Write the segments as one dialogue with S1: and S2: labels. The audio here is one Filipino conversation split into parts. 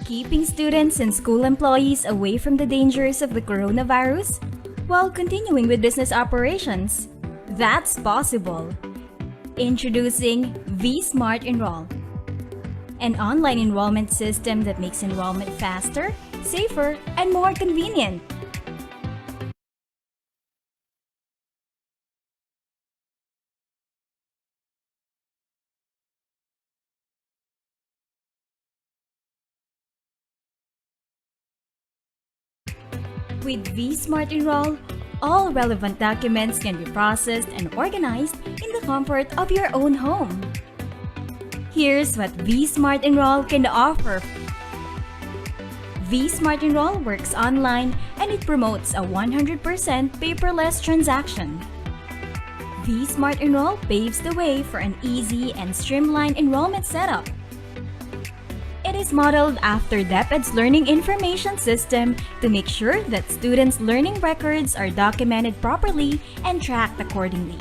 S1: keeping students and school employees away from the dangers of the coronavirus while continuing with business operations? That's possible. Introducing V-Smart Enroll, an online enrollment system that makes enrollment faster, safer, and more convenient. With V-Smart Enroll, all relevant documents can be processed and organized in the comfort of your own home. Here's what V-Smart Enroll can offer. V-Smart Enroll works online and it promotes a 100% paperless transaction. V-Smart Enroll paves the way for an easy and streamlined enrollment setup. It is modeled after DepEd's Learning Information System to make sure that students' learning records are documented properly and tracked accordingly.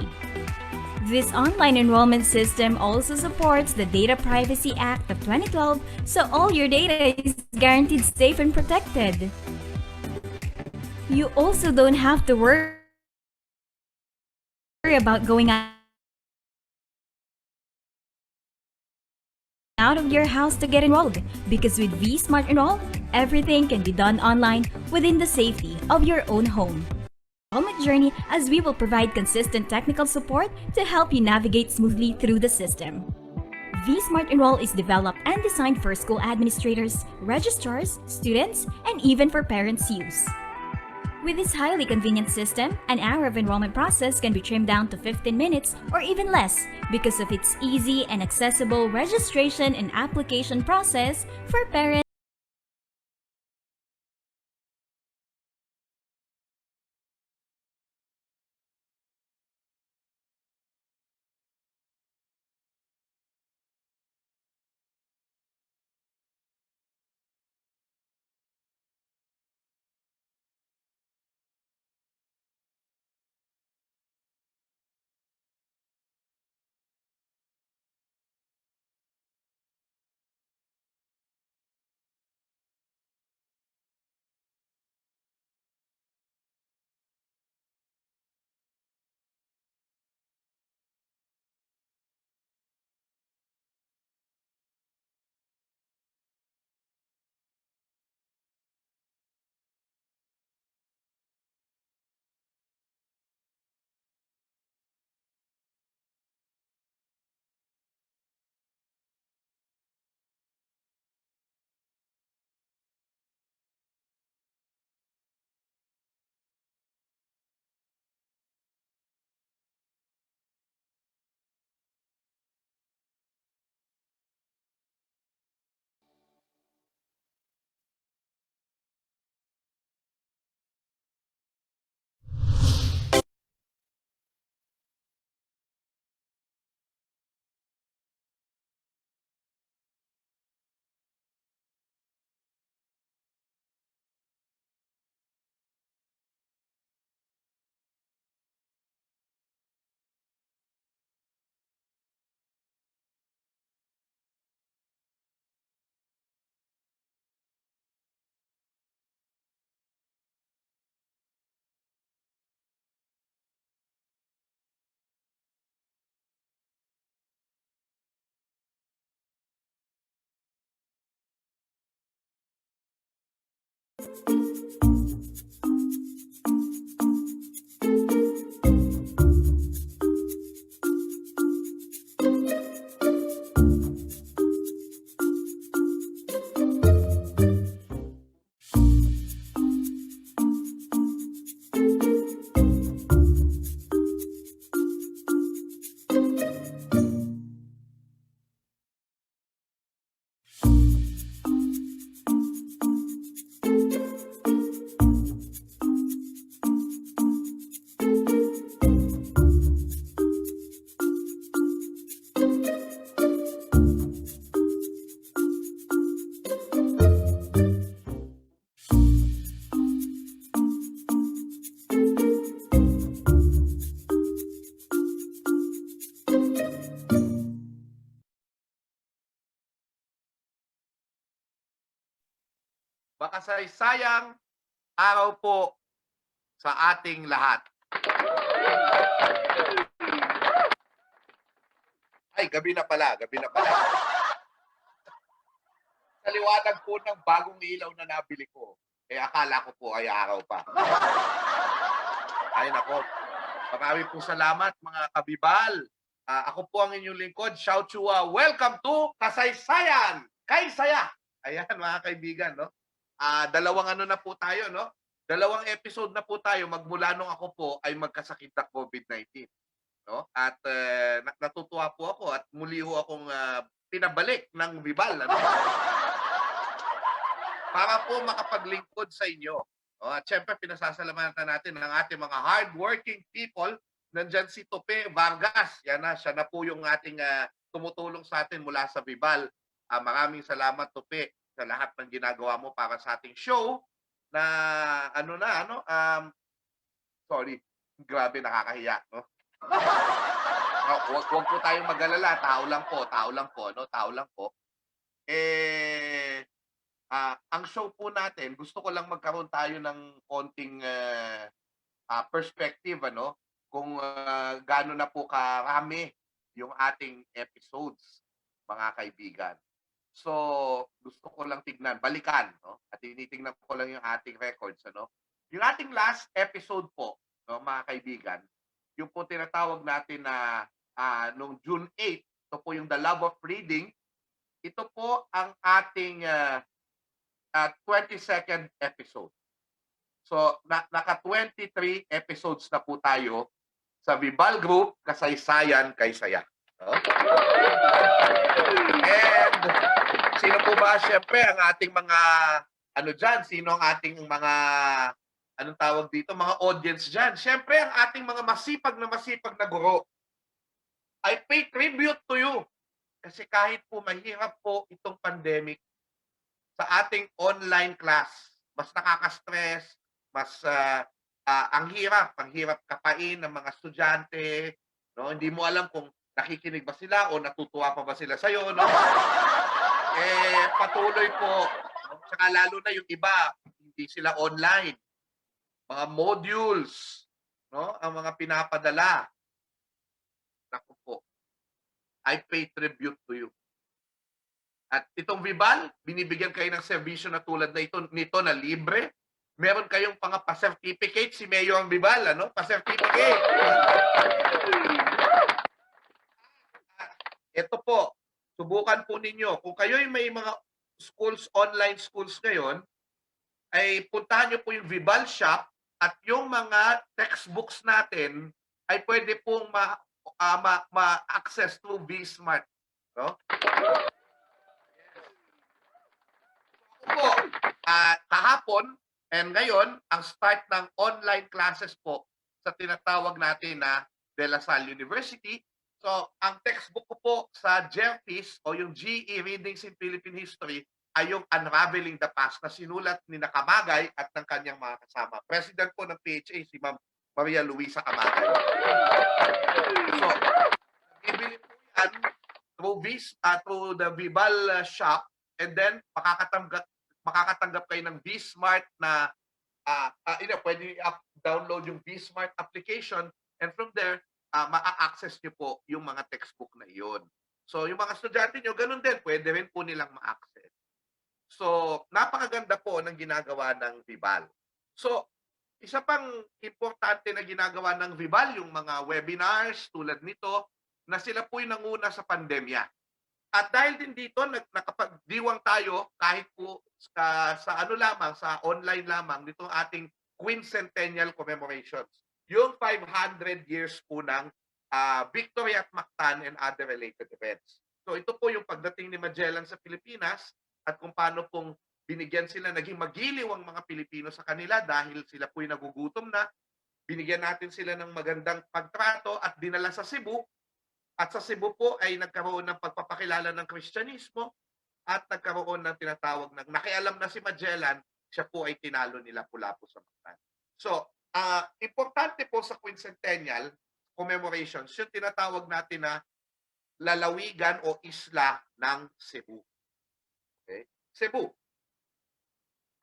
S1: This online enrollment system also supports the Data Privacy Act of 2012, so all your data is guaranteed safe and protected. You also don't have to worry about going out of your house to get enrolled, because with V-Smart Enroll, everything can be done online within the safety of your own home. Enrollment journey, as we will provide consistent technical support to help you navigate smoothly through the system. V-Smart Enroll is developed and designed for school administrators, registrars, students, and even for parents' use. With this highly convenient system, an hour of enrollment process can be trimmed down to 15 minutes or even less because of its easy and accessible registration and application process for parents.
S2: Makasaysayang araw po sa ating lahat. Ay, gabi na pala, gabi na pala. Sa liwanag po ng bagong ilaw na nabili ko, akala ko po ay araw pa. Ay, nako. Marami pong salamat mga kabibal. Ako po ang inyong lingkod. Shout to welcome to Kasaysayan, Kaysaya. Ayan mga kaibigan, no? Dalawang ano na po tayo, no? Dalawang episode na po tayo magmula nung ako po ay magkasakit na COVID-19, no? At natutuwa po ako at muli ho akong pinabalik ng Vibal, ano? Para po makapaglingkod sa inyo. At syempre, pinasasalamatan natin ang ating mga hardworking people. Nandyan si Tope Vargas. Yan na, siya na po yung ating tumutulong sa atin mula sa Vibal. Maraming salamat, Tope, sa lahat ng ginagawa mo para sa ating show na sorry, grabe, nakakahiya, no? Wag po tayong mag-alala, tao lang po, no? Tao lang po. Ang show po natin, gusto ko lang magkaroon tayo ng konting perspective, ano, kung gaano na po karami yung ating episodes, mga kaibigan. So, gusto ko lang tignan, balikan, no? At tinitingnan ko lang yung ating records, ano? Yung ating last episode po, no, mga kaibigan, yung po tinatawag natin na nung June 8, ito po yung The Love of Reading. Ito po ang ating 22nd episode. So, naka 23 episodes na po tayo sa Vibal Group, Kasaysayan, Kaysaya. No? And sino po ba? Siyempre, ang ating mga sino ang ating mga anong tawag dito? Mga audience dyan. Siyempre, ang ating mga masipag na guro. I pay tribute to you. Kasi kahit po mahirap po itong pandemic, sa ating online class, mas nakaka-stress, mas ang hirap kapain ng mga estudyante, no? Hindi mo alam kung nakikinig ba sila o natutuwa pa ba sila sa iyo, no? Patuloy po. Saka lalo na yung iba, hindi sila online. Mga modules, no? Ang mga pinapadala. Naku po. I pay tribute to you. At itong Vibal, binibigyan kayo ng serbisyo na tulad na nito na libre. Meron kayong pa-certificate, si Mayor ang Vibal, ano? Pa-certificate. Ito po, subukan po ninyo. Kung kayo may mga schools, online schools ngayon, ay puntahan nyo po yung Vibal shop at yung mga textbooks natin ay pwede pong ma-access through vSmart. No? Po, kahapon and ngayon, ang start ng online classes po sa tinatawag natin na De La Salle University. So, ang textbook ko po sa GERPIS o yung GE Readings in Philippine History ay yung Unraveling the Past na sinulat ni Nakamagay at ng kanyang mga kasama. President po ng PHA, si Ma'am Maria Luisa Kamagay. So, bibili po yan through the Vibal shop and then makakatanggap kayo ng vSmart na pwede download yung vSmart application and from there, ma-access nyo po yung mga textbook na iyon. So, yung mga estudyante nyo, ganun din, pwede rin po nilang ma-access. So, napakaganda po ng ginagawa ng Vibal. So, isa pang importante na ginagawa ng Vibal, yung mga webinars tulad nito, na sila po yung nanguna sa pandemya. At dahil din dito, nakapagdiwang tayo kahit po sa online lamang, nitong ating quincentennial commemorations. Yung 500 years po ng Victory at Mactan and other related events. So ito po yung pagdating ni Magellan sa Pilipinas at kung paano pong binigyan sila, naging magiliw ang mga Pilipino sa kanila dahil sila po yung nagugutom na. Binigyan natin sila ng magandang pagtrato at dinala sa Cebu. At sa Cebu po ay nagkaroon ng pagpapakilala ng Kristyanismo at nagkaroon ng tinatawag ng nakialam na si Magellan, siya po ay tinalo nila Lapu-Lapu sa Mactan. So, importante po sa quincentennial commemorations, yung tinatawag natin na lalawigan o isla ng Cebu. Okay? Cebu.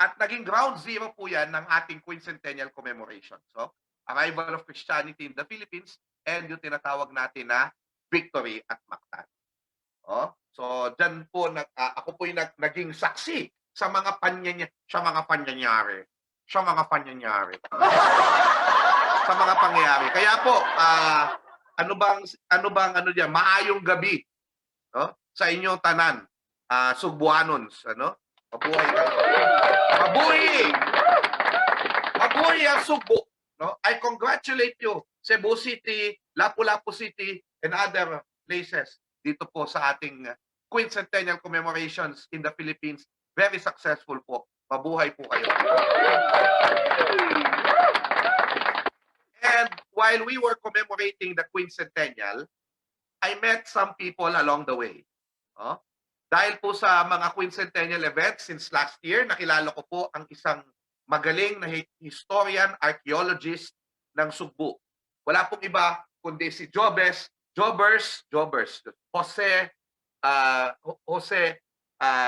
S2: At naging ground zero po yan ng ating quincentennial commemoration. So, arrival of Christianity in the Philippines and yung tinatawag natin na victory at Mactan. Oh, so diyan po ako po yung naging saksi sa mga pangyayari. Sa mga pangyayari. Kaya po, ano bang maayong gabi, no? Sa inyong tanan, Sugbuanons, ano? Mabuhay kayo. Mabuhay ang Sugbu, no? I congratulate you, Cebu City, Lapu-Lapu City, and other places dito po sa ating quincentennial commemorations in the Philippines. Very successful po. Mabuhay po kayo. And while we were commemorating the quincentennial, I met some people along the way. Oh? Dahil po sa mga quincentennial events since last year, nakilala ko po ang isang magaling na historian, archaeologist ng Sugbu. Wala pong iba kundi si Jobers, Jose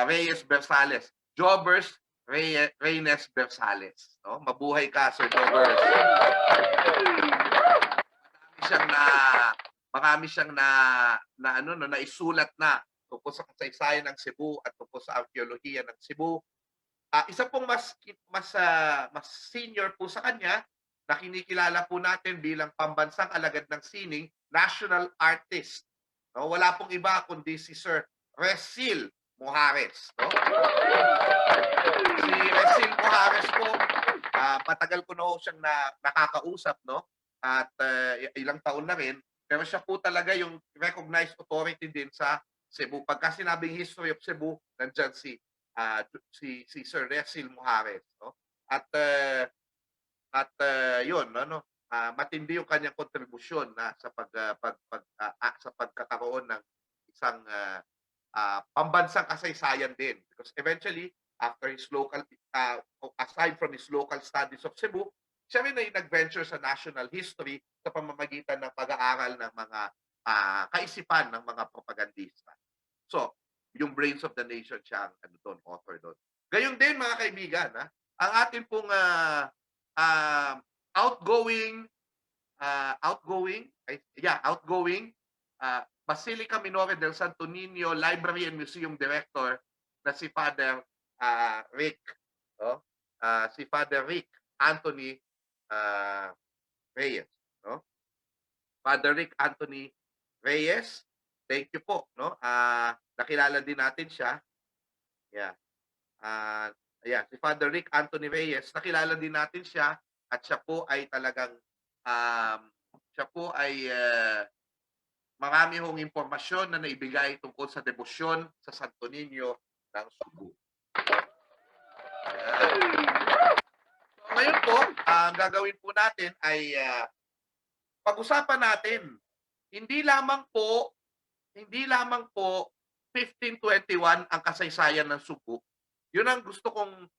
S2: Reyes Bersales. Jobers Reyes Bersales. No? Mabuhay ka, Sir Jobers. Marami siyang naisulat na tungkol sa kasaysayan ng Cebu at tungkol sa arkeolohiya ng Cebu. Isa pong mas senior po sa kanya na kinikilala po natin bilang pambansang alagad ng sining, national artist. No? Wala pong iba kundi si Sir Resil Mojares. No? Si Resil Mojares po, matagal ko na ho siyang nakakausap, no? At ilang taon na rin. Pero siya po talaga yung recognized authority din sa Cebu. Pagka sinabing history of Cebu, nandyan si Sir Resil Mojares. No? At yun, matindi yung kanyang kontribusyon sa pagkakaroon ng isang pambansang kasaysayan din. Because eventually, after his aside from his local studies of Cebu, siya rin ay nag-venture sa national history sa pamamagitan ng pag-aaral ng mga kaisipan ng mga propagandista. So, yung brains of the nation siya ang author doon. Gayun din mga kaibigan, ang ating pong outgoing Basilica Minore del Santo Niño Library and Museum Director na si Father Rick, si Father Rick Anthony Reyes, no? Father Rick Anthony Reyes, thank you po, no? Nakilala din natin siya. Yeah. Si Father Rick Anthony Reyes, nakilala din natin siya at siya po ay talagang marami hong impormasyon na naibigay tungkol sa debosyon sa Santo Niño ng Sugbu. So ngayon po, ang gagawin po natin ay pag-usapan natin, hindi lamang po 1521 ang kasaysayan ng Sugbu. Yun ang gusto kong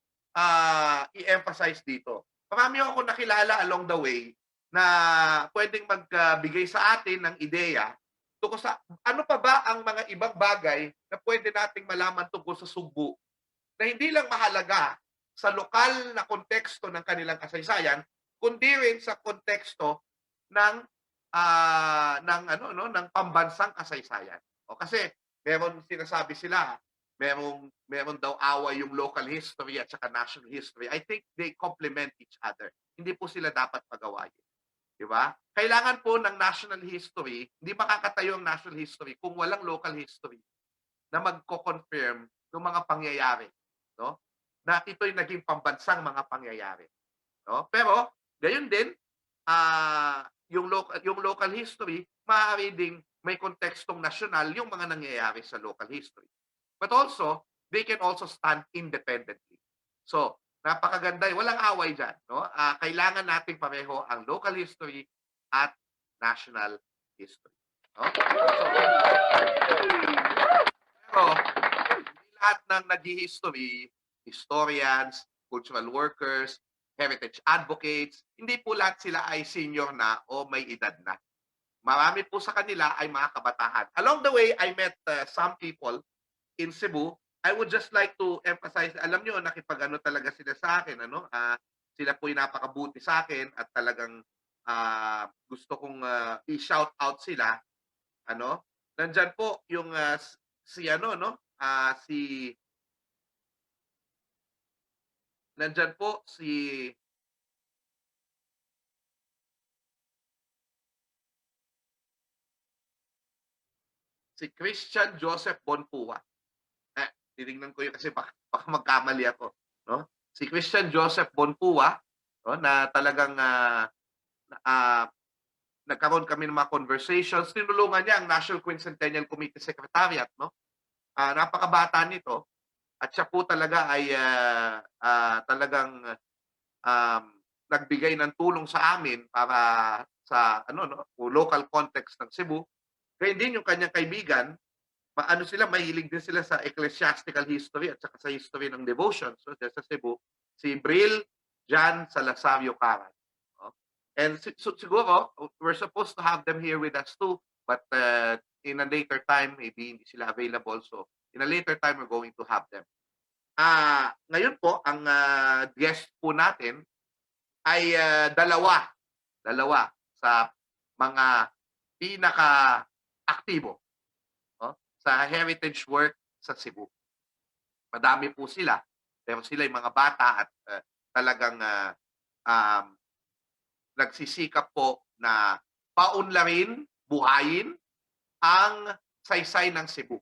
S2: i-emphasize dito. Marami ako nakilala along the way na pwedeng magbigay sa atin ng ideya tungkol sa ano pa ba ang mga ibang bagay na pwede nating malaman tungkol sa Sugbu na hindi lang mahalaga sa lokal na konteksto ng kanilang kasaysayan, kundi rin sa konteksto ng pambansang kasaysayan. O kasi meron sinasabi sila, meron daw away yung local history at saka national history. I think they complement each other. Hindi po sila dapat pagawain. Di ba? Kailangan po ng national history, hindi makakatayo ang national history kung walang local history na magko-confirm ng mga pangyayari, no? Na ito'y naging pambansang mga pangyayari, no? Pero gayon din, yung local history, maaari ding may kontekstong nasyonal yung mga nangyayari sa local history. But also, they can also stand independently. So, napakaganda, walang away dyan, no? Kailangan nating pareho ang local history at national history, no? Pero hindi lahat ng nag-history, historians, cultural workers, heritage advocates, hindi po lahat sila ay senior na o may edad na. Marami po sa kanila ay mga kabataan. Along the way, I met some people in Cebu I would just like to emphasize, alam niyo nakipag-ano talaga sila sa akin ano, sila po'y napakabuti sa akin at talagang, gusto kong, i-shout out sila ano. Nandiyan po yung, si ano 'no, nandiyan po si Christian Joseph Bonpua. Tinignan ko yun kasi baka magkamali ako, 'no? Si Christian Joseph Bonpua, 'no, na talagang, ah, nagkaroon kami ng mga conversations. Tinulungan niya ang National Quincentennial Committee Secretariat, 'no? Napakabata nito at siya po talaga ay, talagang, um, nagbigay ng tulong sa amin para sa ano 'no, local context ng Cebu. Gayun din yung kanyang kaibigan, maano sila, mahilig din sila sa ecclesiastical history at saka sa history ng devotion. So, sa Cebu, si Bril Jan Salasario Caran. No? And siguro, we're supposed to have them here with us too, but in a later time, maybe hindi sila available. So, in a later time, we're going to have them. Ngayon po, ang guest po natin ay dalawa sa mga pinaka-aktibo, no, sa heritage work sa Cebu. Madami po sila, pero sila yung mga bata at talagang nagsisikap po na paunlarin, buhayin ang saysay ng Cebu.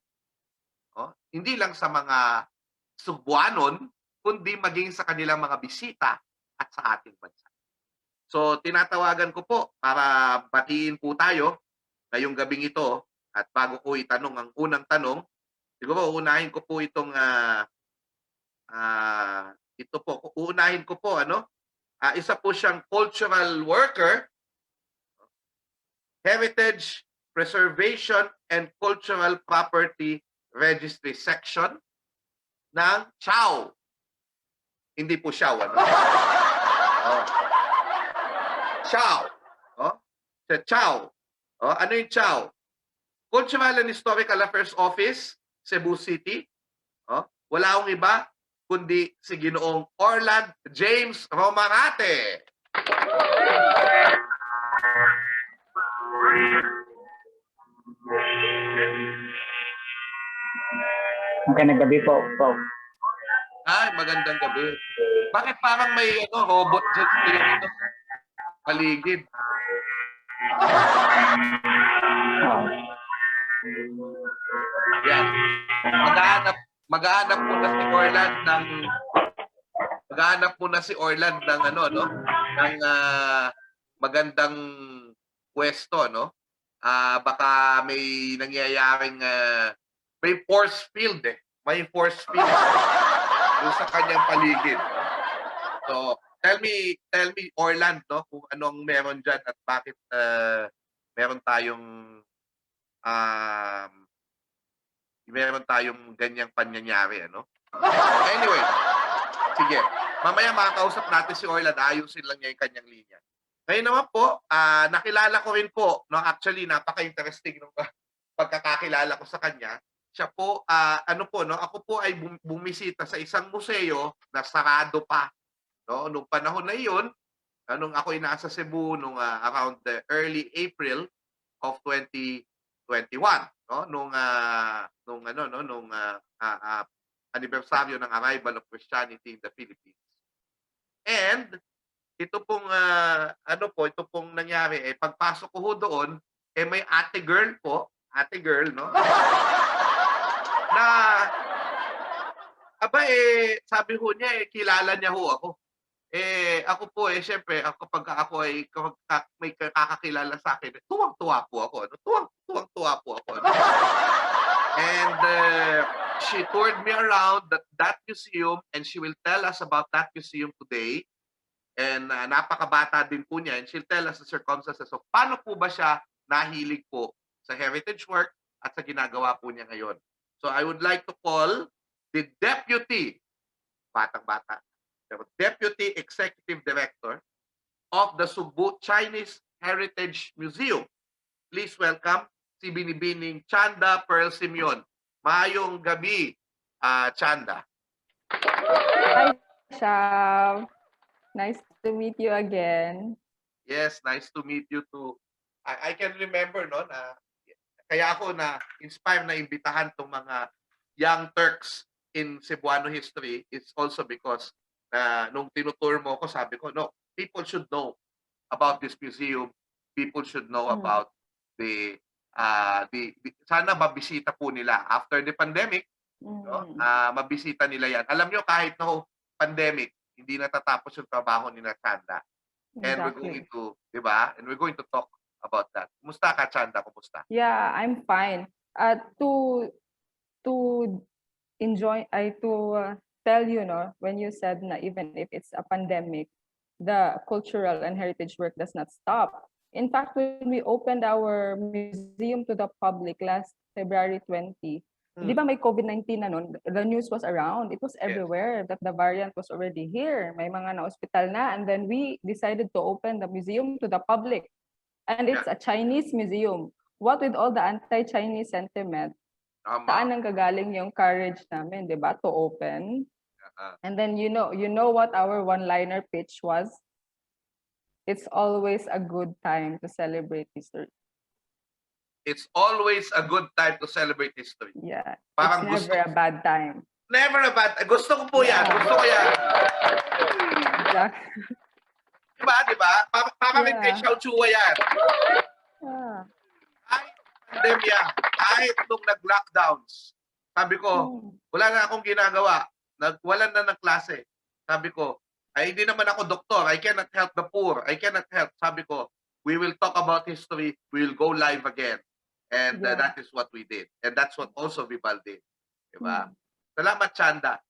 S2: No? Hindi lang sa mga Sugbuanon, kundi maging sa kanilang mga bisita at sa ating bansa. So, tinatawagan ko po para batiin po tayo ngayong gabing ito at bago ko itanong ang unang tanong, siguro uunahin ko po itong uunahin ko po ano, isa po siyang cultural worker, Heritage Preservation and Cultural Property Registry Section ng CHAO. Hindi po siya ano. Oh. CHAO. Oh. Sa CHAO. Oh, ano yung CHAO? Cultural and Historical Affairs Office, Cebu City. Oh, wala akong iba kundi si Ginoong Orland James Romarate.
S3: Magandang gabi po.
S2: Ay, magandang gabi. Bakit parang may robot dyan sa ito? Paligid. Yan. Maghahanap muna si Orland ng ng magandang pwesto, no? Baka may nangyayaring may force field May force field doon sa kanyang paligid. No? So, tell me Orland, no, kung anong meron diyan at bakit meron tayong ganyang pangyayari, ano? Anyway, sige. Mamaya makakausap natin si Orland, ayusin lang niya yung kanyang linya. Ngayon naman po, nakilala ko rin po, no, actually napaka-interesting ng pagkakakilala ko sa kanya. Siya po, no, ako po ay bumisita sa isang museo na sarado pa, no, nung panahon na iyon, nung ako ay nasa Cebu nung around the early April of 2021, no, nung anibersaryo ng arrival of Christianity in the Philippines. And ito pong ito pong nangyari pagpasok ko ho doon may ate girl, no? Na sabi ho niya kilala niya ho ako. Ako po syempre kapag ako ay may kakakilala sa akin, tuwang-tuwa po ako, no? Tuwang-tuwa po ako. No? And she toured me around that museum and she will tell us about that museum today. And napakabata din po niya and she'll tell us the circumstances of paano po ba siya nahilig po sa heritage work at sa ginagawa po niya ngayon. So I would like to call the Deputy Executive Director of the Sugbu Chinese Heritage Museum. Please welcome si Binibining Chanda Pearl Simeon. Maayong gabi, Chanda.
S4: Hi, Shav. Nice to meet you again.
S2: Yes, nice to meet you too. I can remember no na kaya ako na inspire na imbitahan tong mga young Turks in Cebuano history. It's also because nung tinutour mo ko, sabi ko, no, people should know about this museum. People should know about the sana mabisita po nila after the pandemic, no? Mabisita nila yan. Alam nyo, kahit no pandemic, hindi natatapos yung trabaho ni Chanda. And we're going to, di ba? And we're going to talk about that. Kumusta ka, Chanda? Kumusta?
S4: Yeah, I'm fine. To enjoy, tell you, no, when you said na even if it's a pandemic, the cultural and heritage work does not stop. In fact, when we opened our museum to the public last February 20, di ba may COVID-19 na nun? The news was around. It was everywhere that the variant was already here. May mga na-hospital na. And then we decided to open the museum to the public. And it's a Chinese museum. What with all the anti-Chinese sentiment, saan ang gagaling yung courage namin, di ba, to open? And then you know what our one-liner pitch was? It's always a good time to celebrate history.
S2: It's always a good time to celebrate history.
S4: Yeah.
S2: Parang
S4: it's never a bad time.
S2: Never a bad time. Gusto ko po yan. Gusto ko yan.
S4: Exactly.
S2: Diba? Parang kay Xiao Chua yan. Kahit pandemya, kahit nung nag-lockdowns, sabi ko, wala na akong ginagawa. Wala na ng klase. Sabi ko, ay hindi naman ako doktor. I cannot help the poor. I cannot help. Sabi ko, we will talk about history. We will go live again. And that is what we did. And that's what also Vibal did. Diba? Salamat, Chanda.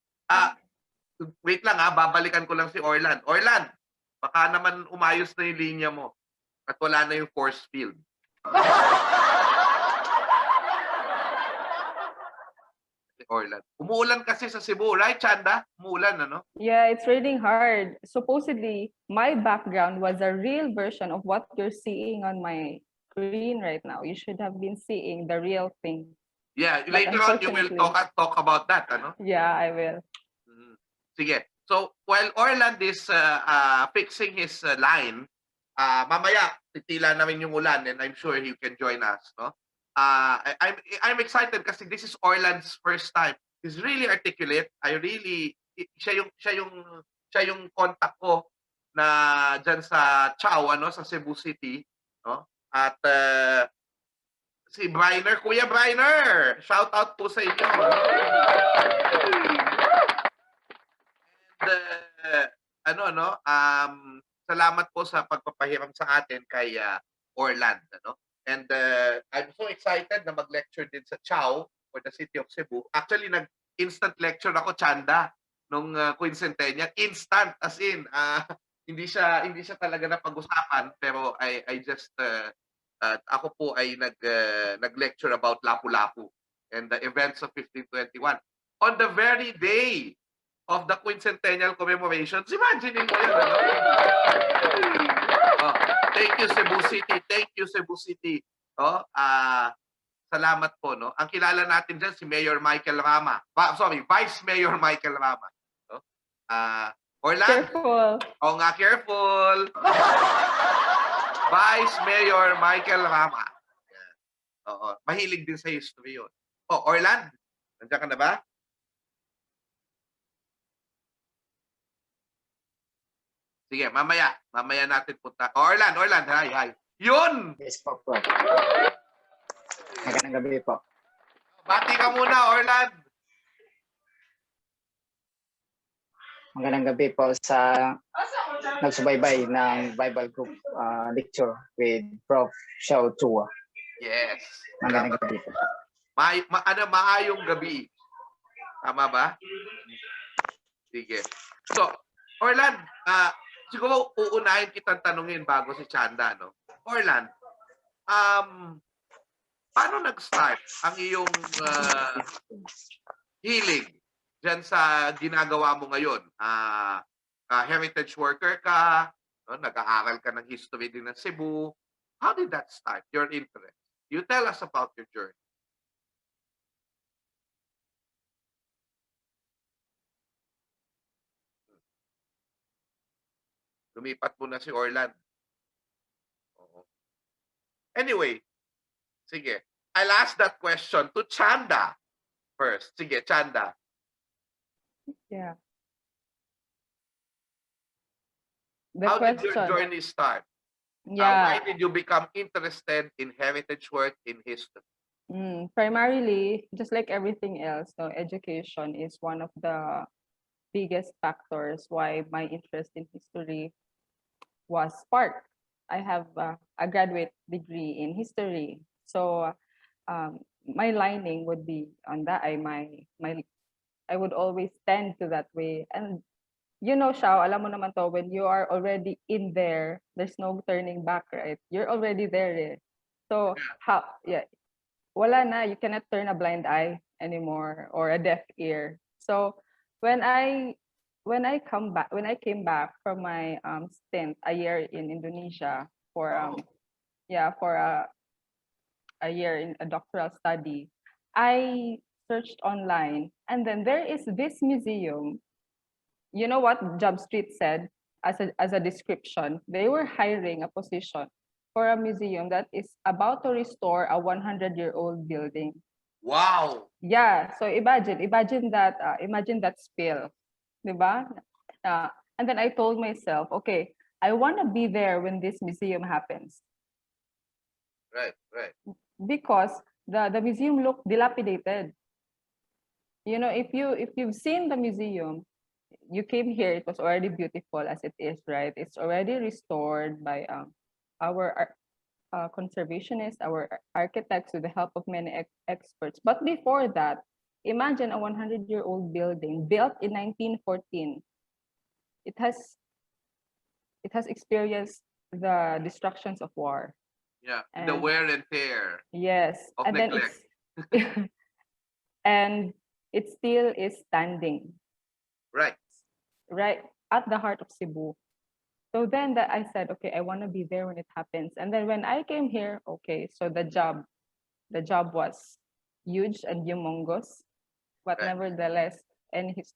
S2: Wait lang babalikan ko lang si Orland. Orland, baka naman umayos na yung linya mo at wala na yung force field. Orland. Umuulan kasi sa Cebu, right, Chanda? Umuulan, ano?
S4: Yeah, it's raining hard. Supposedly, my background was a real version of what you're seeing on my screen right now. You should have been seeing the real thing.
S2: Yeah, later on you will talk about that, ano?
S4: Yeah, I will.
S2: Sige. So, while Orland is fixing his line, mamaya titila namin yung ulan and I'm sure he can join us, no? I'm excited kasi this is Orland's first time. He's really articulate. Siya yung contact ko na diyan sa Chao, ano, sa Cebu City, no? At si Briner, Kuya Briner, shout out po sa inyo. And salamat po sa pagpapahiram sa atin kay Orland, ano? And I'm so excited na mag-lecture din sa Chao for the city of Cebu. Actually, nag-instant lecture ako, Chanda, nung KWINSENTENARYO. Instant, as in, hindi siya talaga napag-usapan, pero I just, ako po ay nag-lecture about Lapu-Lapu and the events of 1521. On the very day of the quincentennial commemorations, imagine mo yan, ano? Thank you, Cebu City. Thank you, Cebu City. Salamat po, no? Ang kilala natin dyan si Mayor Michael Rama. Vice Mayor Michael Rama. No? Orlando.
S4: Careful.
S2: Oo nga, careful. Vice Mayor Michael Rama. Oo, mahilig din sa history yun. Orlando, nandiyan ka na ba? Sige, mamaya natin punta. Orland, hi. Yun!
S3: Yes po. Magandang gabi po.
S2: Bati ka muna, Orland.
S3: Magandang gabi po sa nagsubaybay ng Vibal Group lecture with Prof. Xiao Chua.
S2: Yes.
S3: Magandang gabi po.
S2: Maayong gabi. Tama ba? Sige. So, Orland, siguro uunahin kitang tanungin bago si Chanda, no? Orland, paano nag-start ang iyong hilig dyan sa ginagawa mo ngayon? Heritage worker ka, no? Nag-aaral ka ng history din ng Cebu. How did that start, your interest? You tell us about your journey. Lumipat muna si Orlan. Oo. Anyway, sige. I'll ask that question to Chanda first. Sige, Chanda.
S4: Yeah. The
S2: How did your
S4: question.
S2: journey start?
S4: Yeah.
S2: Why did you become interested in heritage work in history?
S4: Primarily, just like everything else, so education is one of the biggest factors why my interest in history was sparked. I have a graduate degree in history, so my lining would be on that. I would always tend to that way. And you know, Shao, alam mo naman to, when you are already in there, there's no turning back, right? You're already there. Eh. So wala na, you cannot turn a blind eye anymore or a deaf ear. So when I came back from my stint a year in Indonesia for for a year in a doctoral study, I searched online, and then there is this museum. You know what Job Street said as a description? They were hiring a position for a museum that is about to restore a 100-year-old building.
S2: Wow!
S4: Yeah, so imagine that spill, diba? And then I told myself, okay, I want to be there when this museum happens
S2: Right.
S4: because the museum looked dilapidated. You know, if you've seen the museum, you came here, it was already beautiful as it is, right? It's already restored by our conservationists, our architects, with the help of many experts. But before that, imagine a 100-year-old building built in 1914. It has experienced the destructions of war.
S2: Yeah,
S4: And
S2: the wear and tear
S4: yes,
S2: of
S4: and then
S2: neglect.
S4: and it still is standing
S2: Right.
S4: right at the heart of Cebu. So then that I said, okay, I want to be there when it happens. And then when I came here, okay, so the job was huge and humongous, but
S2: Right.
S4: nevertheless, any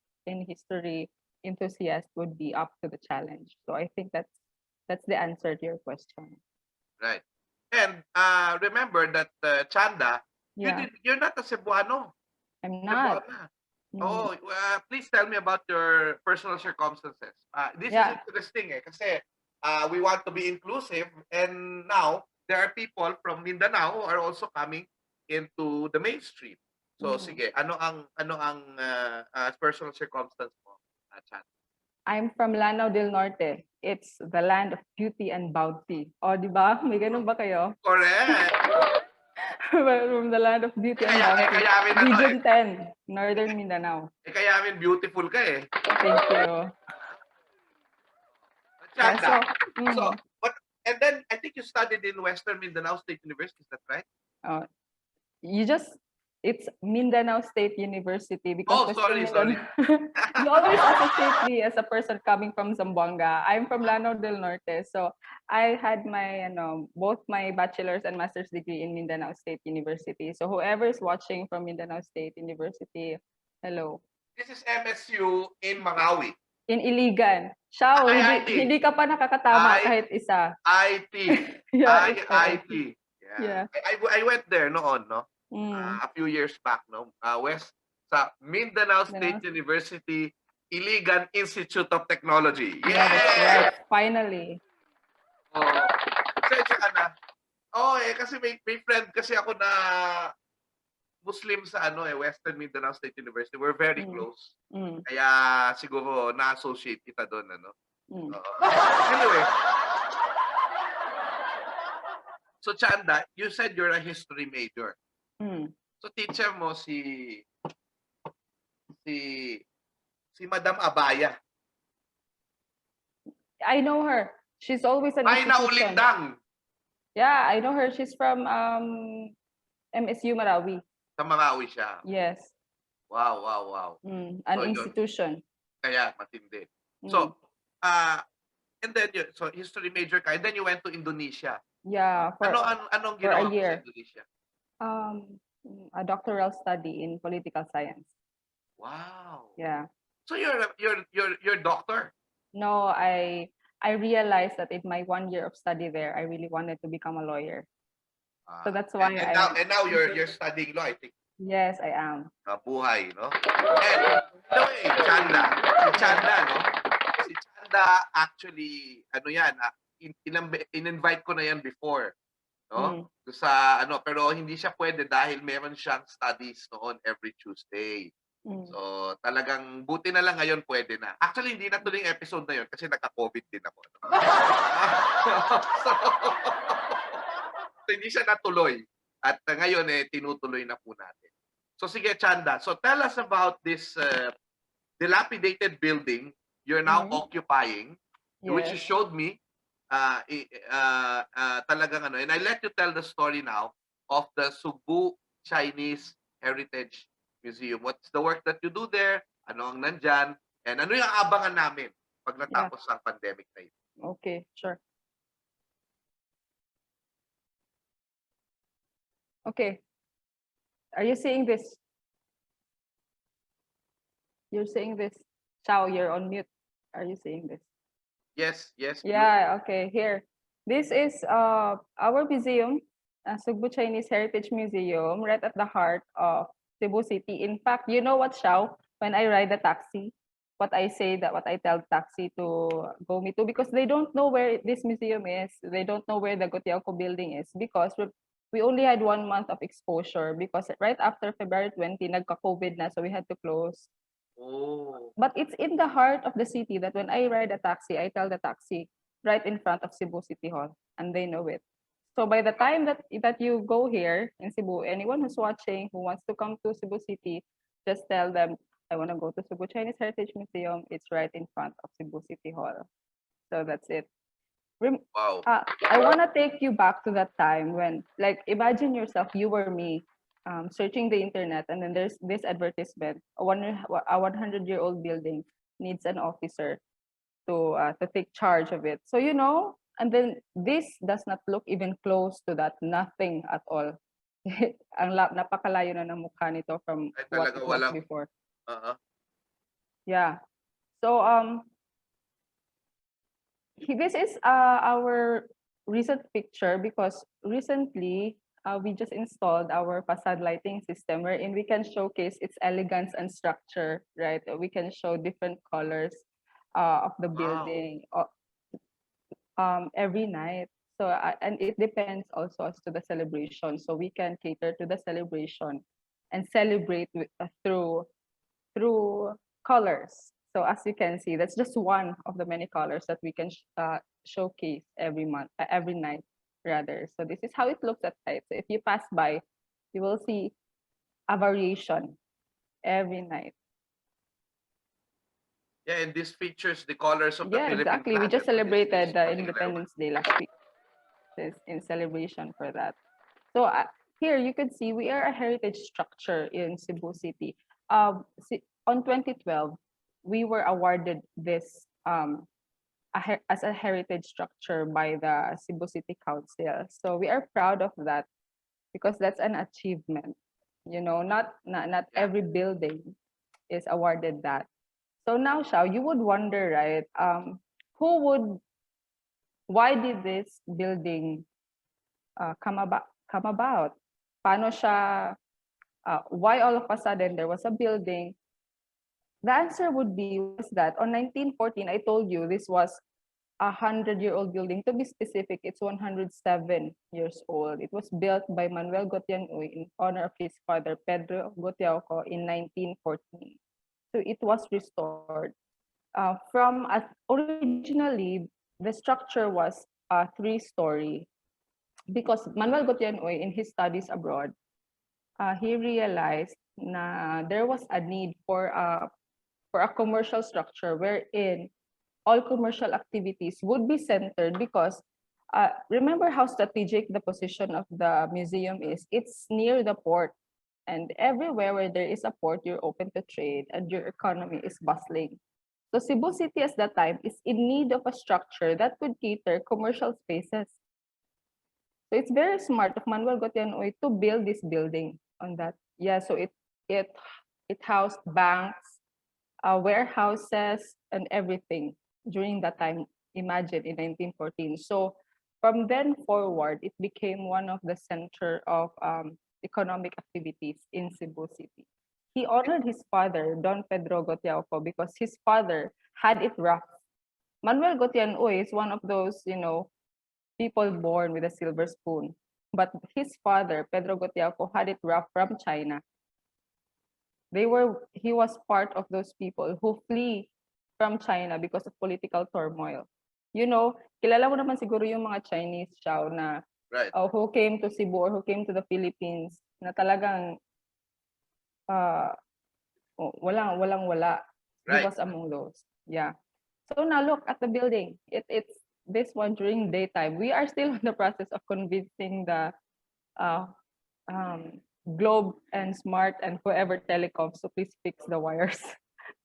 S4: history enthusiast would be up to the challenge. So I think that's the answer to your question.
S2: Right. And remember that Chanda,
S4: Yeah,
S2: you're not a Cebuano.
S4: I'm not.
S2: Cebuana.
S4: Mm.
S2: Oh, please tell me about your personal circumstances. This is
S4: Yeah.
S2: interesting kasi we want to be inclusive, and now there are people from Mindanao who are also coming into the mainstream. So sige, ano ang personal circumstance mo, Chan?
S4: I'm from Lanao del Norte. It's the land of beauty and bounty. O, di ba? May ganun ba kayo?
S2: Correct.
S4: From the land of beauty and bounty.
S2: Kaya
S4: Region 10, Northern Mindanao.
S2: Kaya beautiful ka eh.
S4: Thank you.
S2: Chanda.
S4: Yeah,
S2: So, but and then I think you studied in Western Mindanao State University, is that right?
S4: It's Mindanao State University because
S2: sorry.
S4: You always associate me as a person coming from Zamboanga. I'm from Lanao del Norte, so I had my both my bachelor's and master's degree in Mindanao State University. So whoever is watching from Mindanao State University, hello.
S2: This is MSU in Mangawi.
S4: In Iligan. Shao, hindi ka pa nakakatama kahit isa.
S2: IT.
S4: Yeah,
S2: IT.
S4: Yeah.
S2: I went there noon, no? A few years back, no? West sa Mindanao State University, Iligan Institute of Technology.
S4: Yeah, that's right. Finally.
S2: Kasi may friend kasi ako na Muslim sa Western Mindanao State University. We're very close. Kaya siguro na-associate kita doon, Anyway. So Chanda, you said you're a history major. So teacher mo si Madam Abaya.
S4: I know her. She's always an
S2: Ay,
S4: institution.
S2: naulindang.
S4: Yeah, I know her. She's from MSU Marawi.
S2: Sa Marawi siya.
S4: Yes.
S2: Wow.
S4: An
S2: So,
S4: institution.
S2: Kaya matindi. So, and then so history major ka, and then you went to Indonesia.
S4: Yeah,
S2: anong ginawa
S4: a year.
S2: mo sa Indonesia?
S4: A doctoral study in political science.
S2: Wow.
S4: Yeah.
S2: So you're doctor?
S4: No, I I realized that in my 1 year of study there, I really wanted to become a lawyer. So that's why
S2: and now you're studying law, I think.
S4: Yes, I am.
S2: Buhay, no? And anyway, Chanda. Si Chanda, no? Si Chanda actually, ano yan, in-invite ko na yan before, no? Sa ano, pero hindi siya pwede dahil meron siyang studies noon every Tuesday. So, talagang buti na lang ngayon pwede na. Actually, hindi na tuloy yung episode na yun kasi nagka-COVID din ako. So, hindi siya natuloy. At ngayon, tinutuloy na po natin. So, sige, Chanda. So, tell us about this dilapidated building you're now occupying, which you showed me. Talagang ano. And I let you tell the story now of the Sugbu Chinese Heritage Museum. What's the work that you do there? Ano ang nandyan? And ano yung abangan namin pag natapos ang pandemic na ito?
S4: Okay, sure. Okay. Are you seeing this? You're seeing this? Chow, you're on mute. Are you seeing this?
S2: Yes, yes.
S4: Yeah, okay, here. This is our museum, Sugbu Chinese Heritage Museum, right at the heart of Cebu City. In fact, you know what, Xiao? When I ride a taxi, what I tell taxi to go me to, because they don't know where this museum is. They don't know where the Gotiauco building is, because we only had 1 month of exposure, because right after February 20, nagka-COVID na, so we had to close.
S2: Oh.
S4: But it's in the heart of the city that when I ride a taxi, I tell the taxi right in front of Cebu City Hall, and they know it. So by the time that you go here in Cebu, anyone who's watching who wants to come to Cebu City, just tell them, I want to go to Cebu Chinese Heritage Museum. It's right in front of Cebu City Hall. So that's it.
S2: Wow.
S4: I want to take you back to that time when, like, imagine yourself, you were me, searching the internet, and then there's this advertisement: a 100-year-old building needs an officer to take charge of it. So, you know, and then this does not look even close to that, nothing at all. Napakalayo na ng mukha nito from what it was before. Yeah. So this is our recent picture, because recently we just installed our facade lighting system wherein we can showcase its elegance and structure, right? We can show different colors of the building every night. So and it depends also as to the celebration. So we can cater to the celebration and celebrate through colors. So as you can see, that's just one of the many colors that we can showcase every night rather. So this is how it looks at night. So if you pass by, you will see a variation every night.
S2: Yeah, and this features the colors of the Philippine
S4: exactly.
S2: flag.
S4: We just celebrated the Independence Day last week. In celebration for that. So here you can see we are a heritage structure in Cebu City. On 2012, we were awarded this as a heritage structure by the Cebu City Council. So we are proud of that, because that's an achievement. You know, not every building is awarded that. So now, Xiao, you would wonder, right? Why did this building come about? Paano siya, why all of a sudden there was a building? The answer would be was that on 1914, I told you this was a 100-year-old building. To be specific, it's 107 years old. It was built by Manuel Gotianoy in honor of his father, Pedro Gotiauco, in 1914. So it was restored. Originally, the structure was 3-story, because Manuel Gotianoy, in his studies abroad, he realized na there was a need for a commercial structure wherein all commercial activities would be centered, because remember how strategic the position of the museum is. It's near the port, and everywhere where there is a port, you're open to trade and your economy is bustling. So Cebu City at that time is in need of a structure that could cater commercial spaces. So it's very smart of Manuel Gotianoy to build this building on that. Yeah, so it housed banks, warehouses, and everything during that time. imagined in 1914. So from then forward, it became one of the center of economic activities in Cebu City. He honored his father, Don Pedro Gotiauco, because his father had it rough. Manuel Gotiauco is one of those, people born with a silver spoon. But his father, Pedro Gotiauco, had it rough from China. He was part of those people who flee from China because of political turmoil. Kilala mo naman siguro yung mga Chinese Xiao na
S2: Right.
S4: who came to Cebu or who came to the Philippines na talagang walang-wala. He
S2: Right.
S4: was among those. Yeah. So now look at the building. It's this one during daytime. We are still in the process of convincing the Globe and Smart and whoever telecoms to please fix the wires.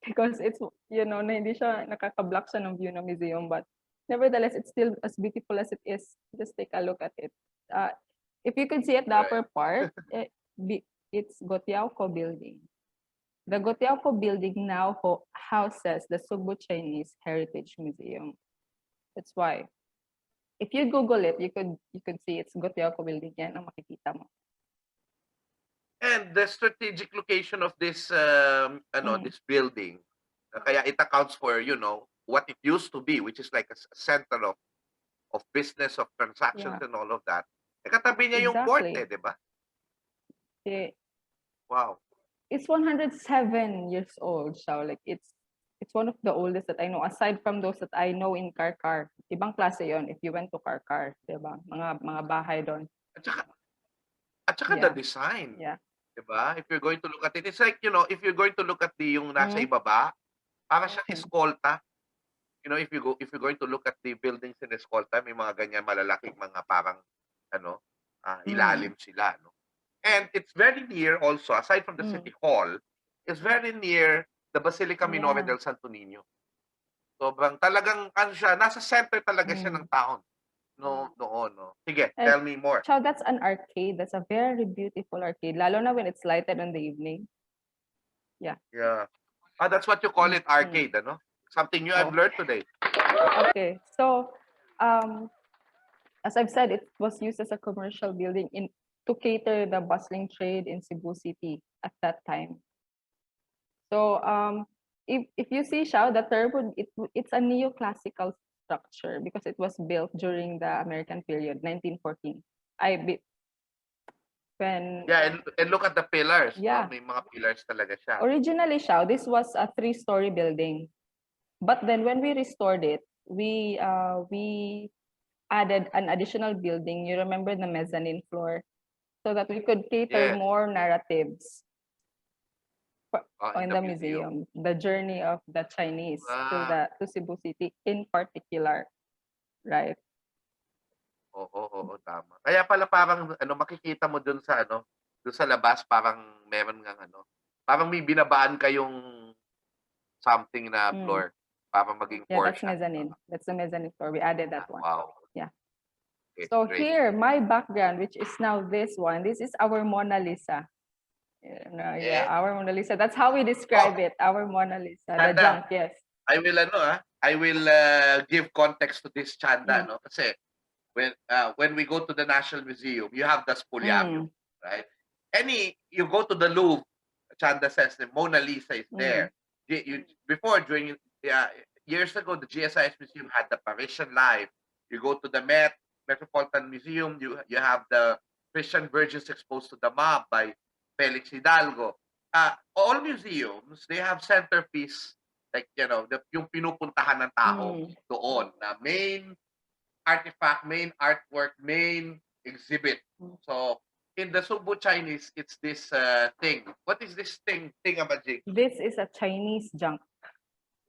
S4: Because it's, na hindi siya nakaka-block siya ng view ng museum, but nevertheless, it's still as beautiful as it is. Just take a look at it. If you can see at the upper part, it's Gotiauco building. The Gotiauco building now houses the Sugbo Chinese Heritage Museum. That's why. If you Google it, you could see it's Gotiauco building. Yan ang makikita mo.
S2: And the strategic location of this this building, kaya it accounts for, what it used to be, which is like a center of business, of transactions,
S4: Yeah.
S2: and all of that. Katabi niya yung port,
S4: Exactly.
S2: di ba?
S4: Wow. It's 107 years old, so like it's one of the oldest that I know, aside from those that I know in Karkar. Ibang klase yon if you went to Karkar, di ba? Mga bahay doon.
S2: At saka the design.
S4: Yeah.
S2: Diba? If you're going to look at it, it's like, if you're going to look at yung nasa ibaba, para siyang eskolta. If you're going to look at the buildings in eskolta, may mga ganyan malalaking mga parang, ilalim sila, no? And it's very near also, aside from the City Hall, it's very near the Basilica Minore del Santo Niño. Sobrang talagang, siya, nasa center talaga siya ng town. No. Sige, tell me more.
S4: So that's an arcade. That's a very beautiful arcade. Lalo na when it's lighted in the evening. Yeah.
S2: Yeah. That's what you call it, arcade, ano? Something new I've learned today.
S4: Okay. So, as I've said, it was used as a commercial building to cater the bustling trade in Cebu City at that time. So, if you see, Xiao, the term, it's a neoclassical structure because it was built during the American period, 1914.
S2: And look at the pillars.
S4: Yeah.
S2: No? May mga pillars talaga siya.
S4: Originally, Xiao, this was a 3-story building. But then when we restored it, we added an additional building. You remember the mezzanine floor? So that we could cater more narratives in the museum. The journey of the Chinese to Cebu City in particular. Right?
S2: Oo, tama. Kaya pala parang makikita mo dun sa labas parang meron ngang parang may binabaan kayong something na floor para maging
S4: That's
S2: porch.
S4: mezzanine. That's the mezzanine floor. We added that one.
S2: Wow.
S4: Yeah.
S2: Okay,
S4: So
S2: great.
S4: here, my background, which is now this one, this is our Mona Lisa. Our Mona Lisa. That's how we describe it. Our Mona Lisa. The junk, yes.
S2: I will give context to this, Chanda, no? Kasi when we go to the National Museum, you have the Spoliarium, right? You go to the Louvre, Chanda says the Mona Lisa is there. During years ago, the GSIS Museum had the Parisian Life. You go to the Metropolitan Museum, you have the Christian Virgins exposed to the mob by Felix Hidalgo. All museums, they have centerpiece, like, yung pinupuntahan ng tao doon, na main artifact, main artwork, main exhibit. So, in the Sugbu Chinese, it's this thing. What is this thing, Amajig?
S4: This is a Chinese junk.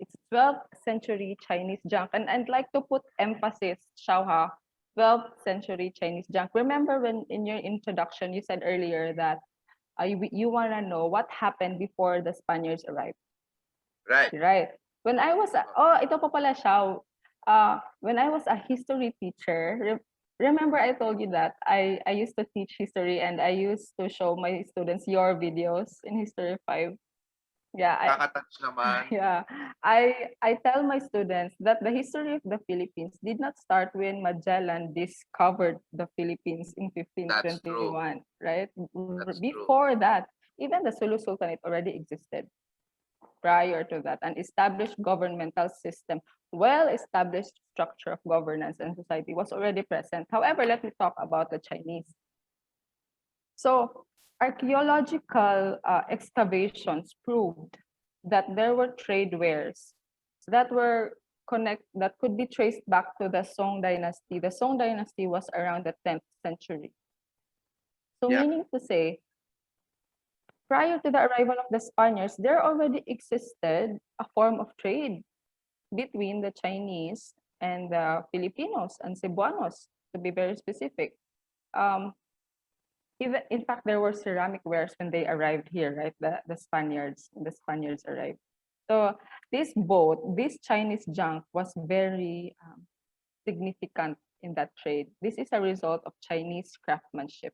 S4: It's 12th century Chinese junk. And I'd like to put emphasis, Xiaoha, 12th century Chinese junk. Remember when in your introduction, you said earlier that you want to know what happened before the Spaniards arrived. Right. When I was, ito pa pala siya. When I was a history teacher, remember I told you that I used to teach history and I used to show my students your videos in History 5. Yeah,
S2: Nakaka-touch naman.
S4: yeah. I tell my students that the history of the Philippines did not start when Magellan discovered the Philippines in
S2: That's true.
S4: 1521, right?
S2: That's true.
S4: Before that, even the Sulu Sultanate already existed prior to that, an established governmental system, well-established structure of governance and society was already present. However, let me talk about the Chinese. So archaeological excavations proved that there were trade wares that that could be traced back to the Song dynasty. The Song dynasty was around the 10th century. So
S2: Yeah.
S4: meaning to say, prior to the arrival of the Spaniards, there already existed a form of trade between the Chinese and the Filipinos and Cebuanos, to be very specific. Even in fact, there were ceramic wares when they arrived here, right? The Spaniards arrived. So this boat, this Chinese junk was very significant in that trade. This is a result of Chinese craftsmanship.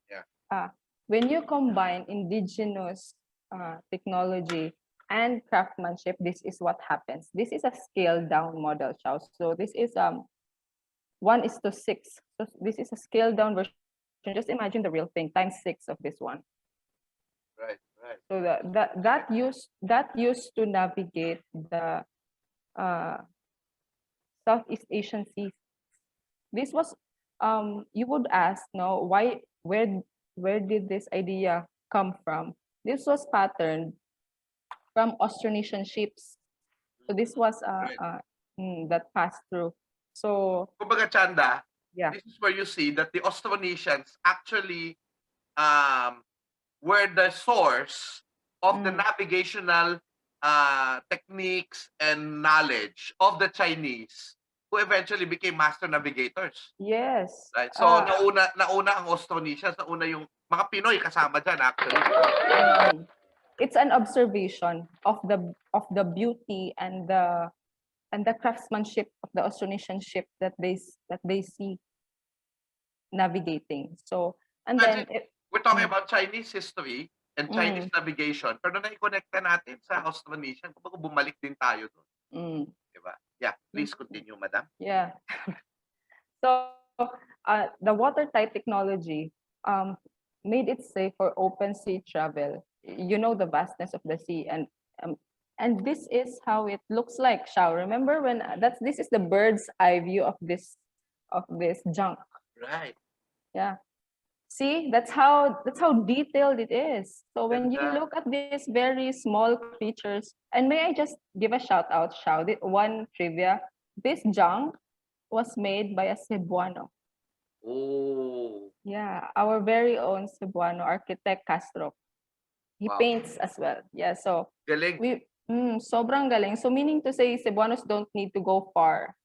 S2: Yeah.
S4: When you combine indigenous technology and craftsmanship, this is what happens. This is a scaled down model, Xiao. So this is 1:6. So this is a scaled down version. Just imagine the real thing times 6 of this one.
S2: Right, right.
S4: So that used to navigate the Southeast Asian seas. This was you would ask, no, where did this idea come from? This was patterned from Austronesian ships. So this was that passed through. So
S2: Kumbaga, Chanda,
S4: yeah,
S2: this is where you see that the Austronesians actually were the source of the navigational techniques and knowledge of the Chinese who eventually became master navigators.
S4: yes.
S2: Right? So, nauna ang Austronesians, nauna yung mga Pinoy kasama dyan actually.
S4: It's an observation of the beauty and the craftsmanship of the Austronesian ship that they see navigating. So and then
S2: We're talking about Chinese history and Chinese navigation, pero na-connecta natin sa Austronesian. Kumbaga bumalik din tayo doon. Diba? Yeah, please continue, madam.
S4: Yeah. So the watertight technology made it safe for open sea travel. You know the vastness of the sea, and this is how it looks like. Shao, remember when this is the bird's eye view of this junk.
S2: Right.
S4: Yeah. See, that's how detailed it is. So when you look at these very small creatures, and may I just give a shout out, one trivia. This junk was made by a Cebuano.
S2: Oh.
S4: Yeah, our very own Cebuano architect Castro. He paints as well. Yeah, so
S2: Galing.
S4: sobrang galing. So meaning to say, Cebuanos don't need to go far,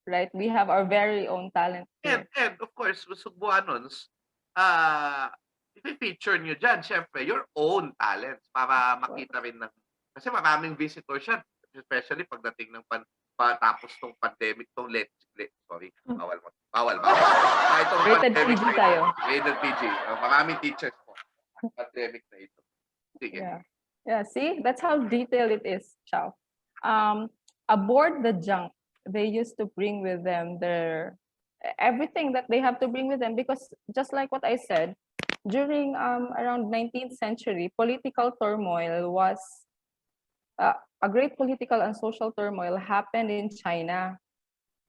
S4: right? We have our very own talent here.
S2: And of course, Sugbuanons, i-feature nyo dyan, syempre, your own talents para makita rin ng, kasi maraming visitors yan, especially pagdating ng tapos tong pandemic, sorry, bawal.
S4: Rated PG tayo.
S2: Rated PG. Maraming teachers po. Pandemic na ito. Sige.
S4: Yeah, see, that's how detailed it is, Chow. Aboard the junk, they used to bring with them everything that they have to bring with them, because just like what I said, during around 19th century, political turmoil was a great political and social turmoil happened in China.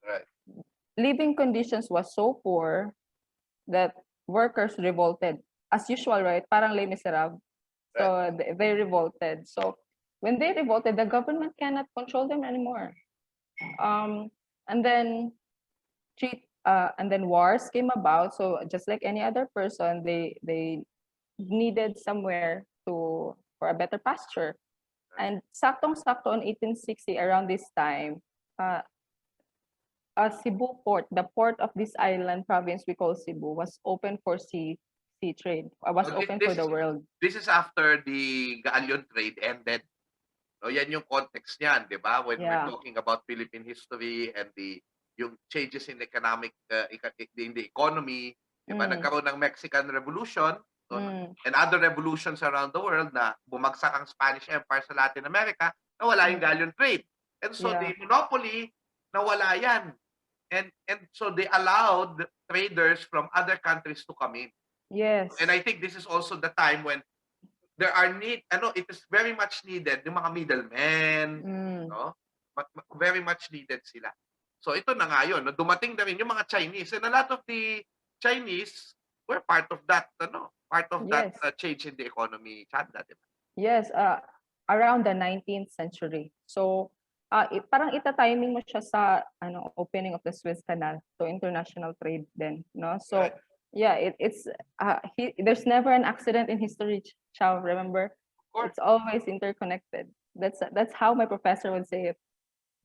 S2: Right.
S4: Living conditions was so poor that workers revolted. As usual, right? Parang Les Miserables. So they revolted. So when they revolted, the government cannot control them anymore. And then wars came about. So just like any other person, they needed somewhere for a better pasture. And saktong-sakto in 1860, around this time, Cebu port, the port of this island province we call Cebu, was open for sea trade. Was open for the world.
S2: This is after the galleon trade ended. So yan yung context niyan, di ba? When we're talking about Philippine history and yung changes in in the economy, di ba? Nagkaroon ng Mexican Revolution, So,
S4: Mm.
S2: and other revolutions around the world na bumagsak ang Spanish Empire sa Latin America, nawala yung galleon trade. And so
S4: Yeah.
S2: the monopoly, nawala yan. And so they allowed traders from other countries to come in.
S4: Yes.
S2: And I think this is also the time when there are it is very much needed yung mga middlemen, no? Very much needed sila. So ito na nga yun, no? Dumating na rin yung mga Chinese, and a lot of the Chinese were part of that,
S4: Yes.
S2: change in the economy, Chanda, di ba?
S4: Yes, around the 19th century. So, parang ita-timing mo siya sa opening of the Suez Canal, so international trade then, no? So,
S2: Right.
S4: yeah, it's there's never an accident in history, Chow, remember?
S2: course.
S4: It's always interconnected. That's how my professor would say it.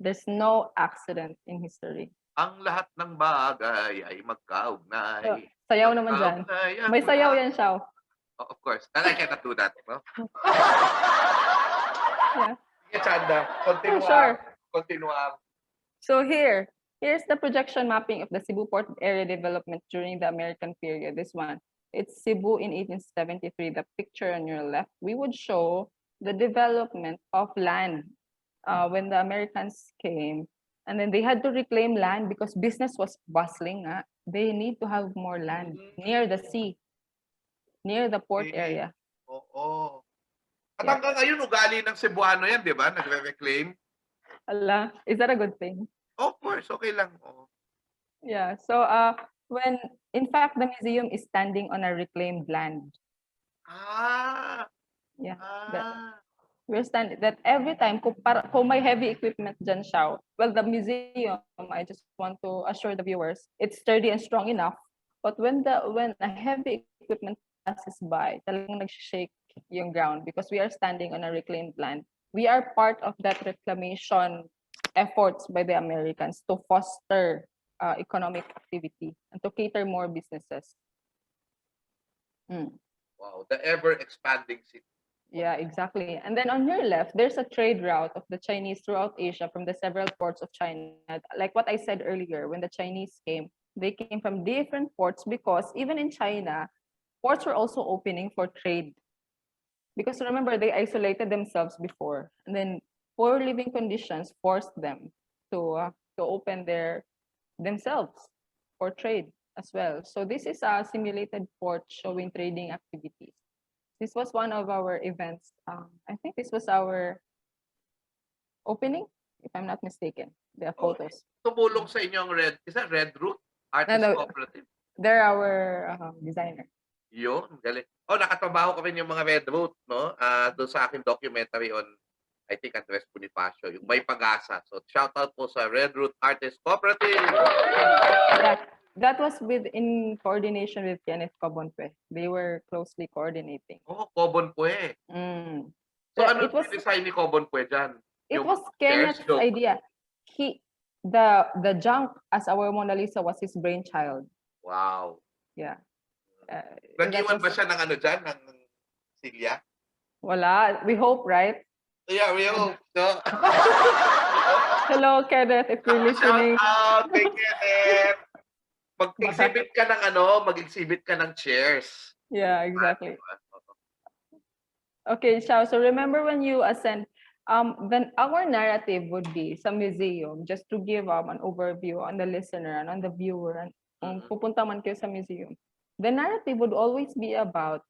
S4: There's no accident in history.
S2: Ang lahat ng bagay ay
S4: So,
S2: magkaugnay.
S4: sayaw naman dyan.
S2: Magkaugnay ang
S4: May sayaw
S2: lahat.
S4: yan, Chow.
S2: Oh, of course. And I cannot do that, no?
S4: Yeah.
S2: Sige, Chanda. Continue.
S4: Sure.
S2: Continue.
S4: So here's the projection mapping of the Cebu port area development during the American period. This one, it's Cebu in 1873. The picture on your left, we would show the development of land when the Americans came, and then they had to reclaim land because business was bustling. They need to have more land near the sea, near the port area.
S2: Oo. At
S4: Yeah.
S2: hanggang ngayon, ugali ng Cebuano yan, di ba? Nagre-reclaim.
S4: Allah, is that a good thing?
S2: Of course, okay lang. Oo.
S4: Yeah. So when in fact the museum is standing on a reclaimed land.
S2: Ah.
S4: Yeah.
S2: Ah.
S4: We're standing that every time kung may heavy equipment dyan siya, well, the museum, I just want to assure the viewers, it's sturdy and strong enough. But when a heavy equipment passes by, talagang nag-shake yung ground because we are standing on a reclaimed land. We are part of that reclamation efforts by the Americans to foster economic activity and to cater more businesses.
S2: Wow, the ever-expanding city.
S4: Yeah, exactly. And then on your left, there's a trade route of the Chinese throughout Asia from the several ports of China. Like what I said earlier, when the Chinese came, they came from different ports because even in China, ports were also opening for trade. Because remember, they isolated themselves before, and then poor living conditions forced them to open themselves for trade as well. So this is a simulated port showing trading activities. This was one of our events. I think this was our opening, if I'm not mistaken. The photos.
S2: Tumulong sa inyo ang is that Red Root? Artist
S4: No.
S2: Cooperative?
S4: They're our designer.
S2: Yun, galing. Nakatrabaho ko rin yung mga Red Root, no? Doon sa aking documentary on, I think, Andres Bonifacio, yung May Pag-asa. So, shout out po sa Red Root Artist Cooperative.
S4: That was in coordination with Kenneth Cobonpe. They were closely coordinating.
S2: Cobon Pue. So, ano
S4: It was
S2: design ni Cobon Pue dyan?
S4: It was Kenneth's idea. The junk as our Mona Lisa was his brainchild.
S2: Wow.
S4: Yeah.
S2: Nag-iwan ba siya ng dyan, ng silya?
S4: Wala. We hope, right?
S2: Yeah, we hope. So,
S4: hello, Kenneth, if you're listening.
S2: Shout out kay Kenneth. Mag-exhibit ka ng chairs.
S4: Yeah, exactly. Okay, Xiao, so remember when you ascend, then our narrative would be sa museum, just to give an overview on the listener and on the viewer, and kung pupunta man kayo sa museum. The narrative would always be about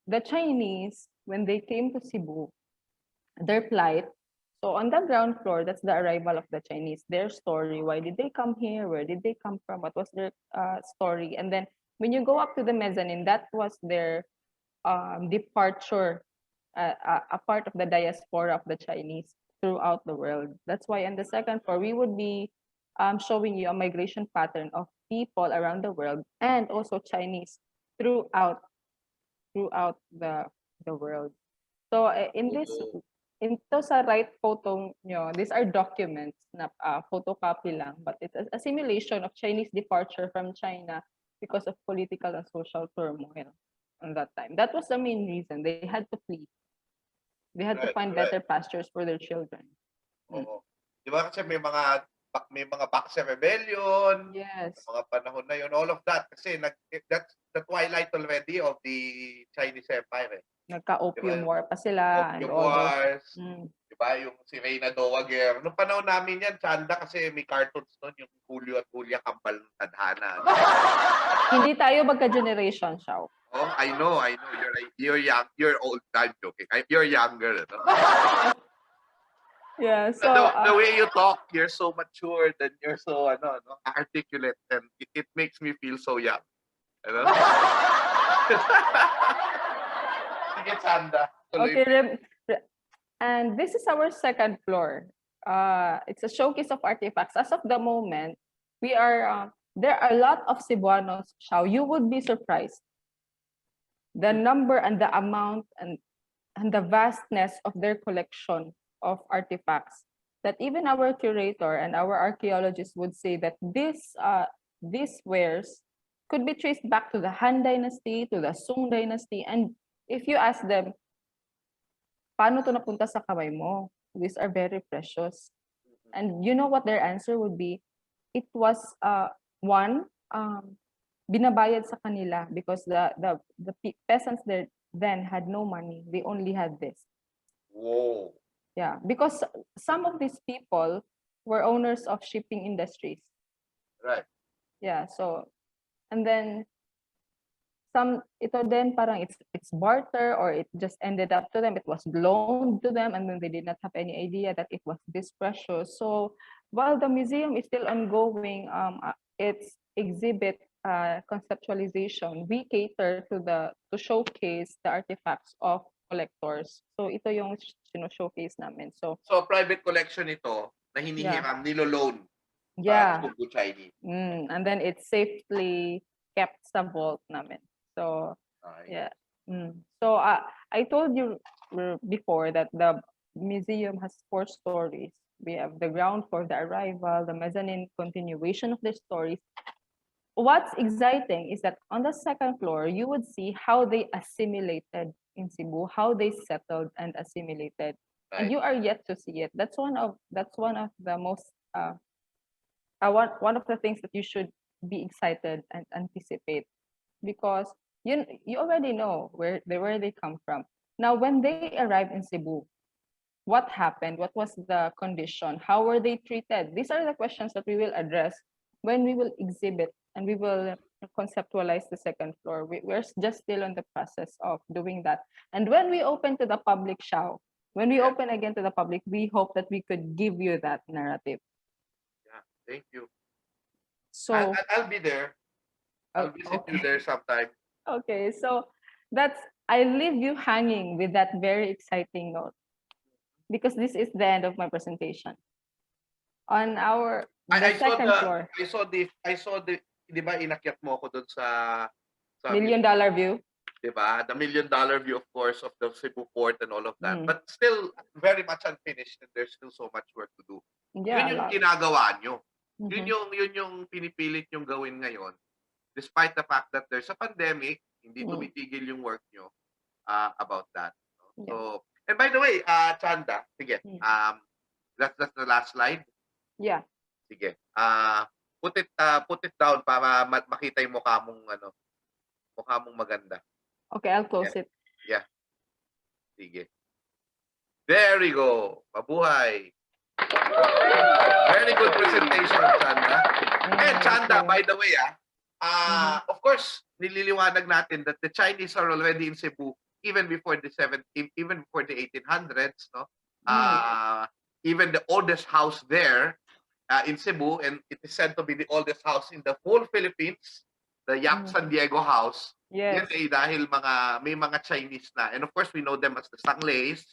S4: the Chinese when they came to Cebu, their plight. So on the ground floor, that's the arrival of the Chinese, their story. Why did they come here? Where did they come from? What was their story? And then when you go up to the mezzanine, that was their departure, a part of the diaspora of the Chinese throughout the world. That's why on the second floor, we would be showing you a migration pattern of people around the world and also Chinese throughout the world. So ito sa right photo nyo, these are documents na photocopy lang, but it's a simulation of Chinese departure from China because of political and social turmoil at that time. That was the main reason. They had to flee. They had to find better pastures for their children.
S2: Oo. Di ba kasi may mga Boxer Rebellion,
S4: Yes.
S2: mga panahon na yun, all of that. Kasi the twilight already of the Chinese Empire.
S4: Nagka-opium
S2: Diba?
S4: war pa sila and
S2: Opium
S4: all those.
S2: Wars,
S4: Mm.
S2: diba? Yung si Reyna Dowager. Nung panahon namin yan, Chanda, kasi may cartoons nun, yung Julio at Julia Kambal ng Tadhana.
S4: Hindi tayo magka-generation, Xiao.
S2: Oh, I know. You're young. You're old. I'm joking. You're younger. No?
S4: Yeah, so
S2: The way you talk, you're so matured and you're so articulate, and it makes me feel so young. Ano? Sige, Chanda.
S4: okay, and this is our second floor. It's a showcase of artifacts. As of the moment, we are there are a lot of Cebuanos, Xiao. You would be surprised. The number and the amount and the vastness of their collection of artifacts, that even our curator and our archaeologists would say that these wares could be traced back to the Han Dynasty, to the Sung Dynasty. And if you ask them, paano to napunta sa kamay mo? These are very precious. And you know what their answer would be? It was one, binabayad sa kanila because the peasants there then had no money. They only had this.
S2: Whoa.
S4: Yeah, because some of these people were owners of shipping industries.
S2: Right.
S4: Yeah, so, and then ito then parang it's barter, or it just ended up to them. It was loaned to them, and then they did not have any idea that it was this precious. So while the museum is still ongoing, its exhibit conceptualization, we cater to showcase the artifacts of collectors. So ito yung showcase namin. So
S2: private collection ito na hinihiram, nilo-loan
S4: yeah.
S2: Sugbu Chinese.
S4: And then it's safely kept sa vault namin. So yeah. So I told you before that the museum has 4 stories. We have the ground floor, the arrival, the mezzanine, continuation of the stories. What's exciting is that on the second floor, you would see how they assimilated in Cebu, how they settled and assimilated.
S2: Right.
S4: And you are yet to see it. That's one of the most one of the things that you should be excited and anticipate, because you already know where they come from. Now, when they arrived in Cebu, what happened? What was the condition? How were they treated? These are the questions that we will address when we will exhibit and we will conceptualize the second floor. We're just still in the process of doing that. And when we open to the public, Xiao, when we open again to the public, we hope that we could give you that narrative.
S2: Yeah, thank you.
S4: So
S2: I'll be there. I'll visit you there sometime.
S4: Okay, so I leave you hanging with that very exciting note, because this is the end of my presentation. On the second floor.
S2: I saw the, di ba, inakyat mo ako doon sa
S4: $1 million view.
S2: Di ba? The $1 million view, of course, of the Cebu port and all of that.
S4: Mm.
S2: But still very much unfinished, and there's still so much work to do.
S4: Yeah,
S2: Yun yung ginagawa nyo.
S4: Mhm.
S2: Yun yung pinipilit yung gawin ngayon. Despite the fact that there's a pandemic, hindi tumitigil yung work nyo about that. So, and by the way, Chanda, sige, that's the last slide.
S4: Yeah.
S2: Sige. Put it down para makita yung mukha mong maganda.
S4: Okay, I'll close it.
S2: Yeah. Sige. There we go. Mabuhay. Very good presentation, Chanda. And Chanda, by the way, of course, nililiwanag natin that the Chinese are already in Cebu even before the 1800s, no? Even the oldest house there in Cebu, and it is said to be the oldest house in the whole Philippines, the Yap San Diego house.
S4: Yes.
S2: Yan ay dahil may mga Chinese na. And of course, we know them as the Sanglays,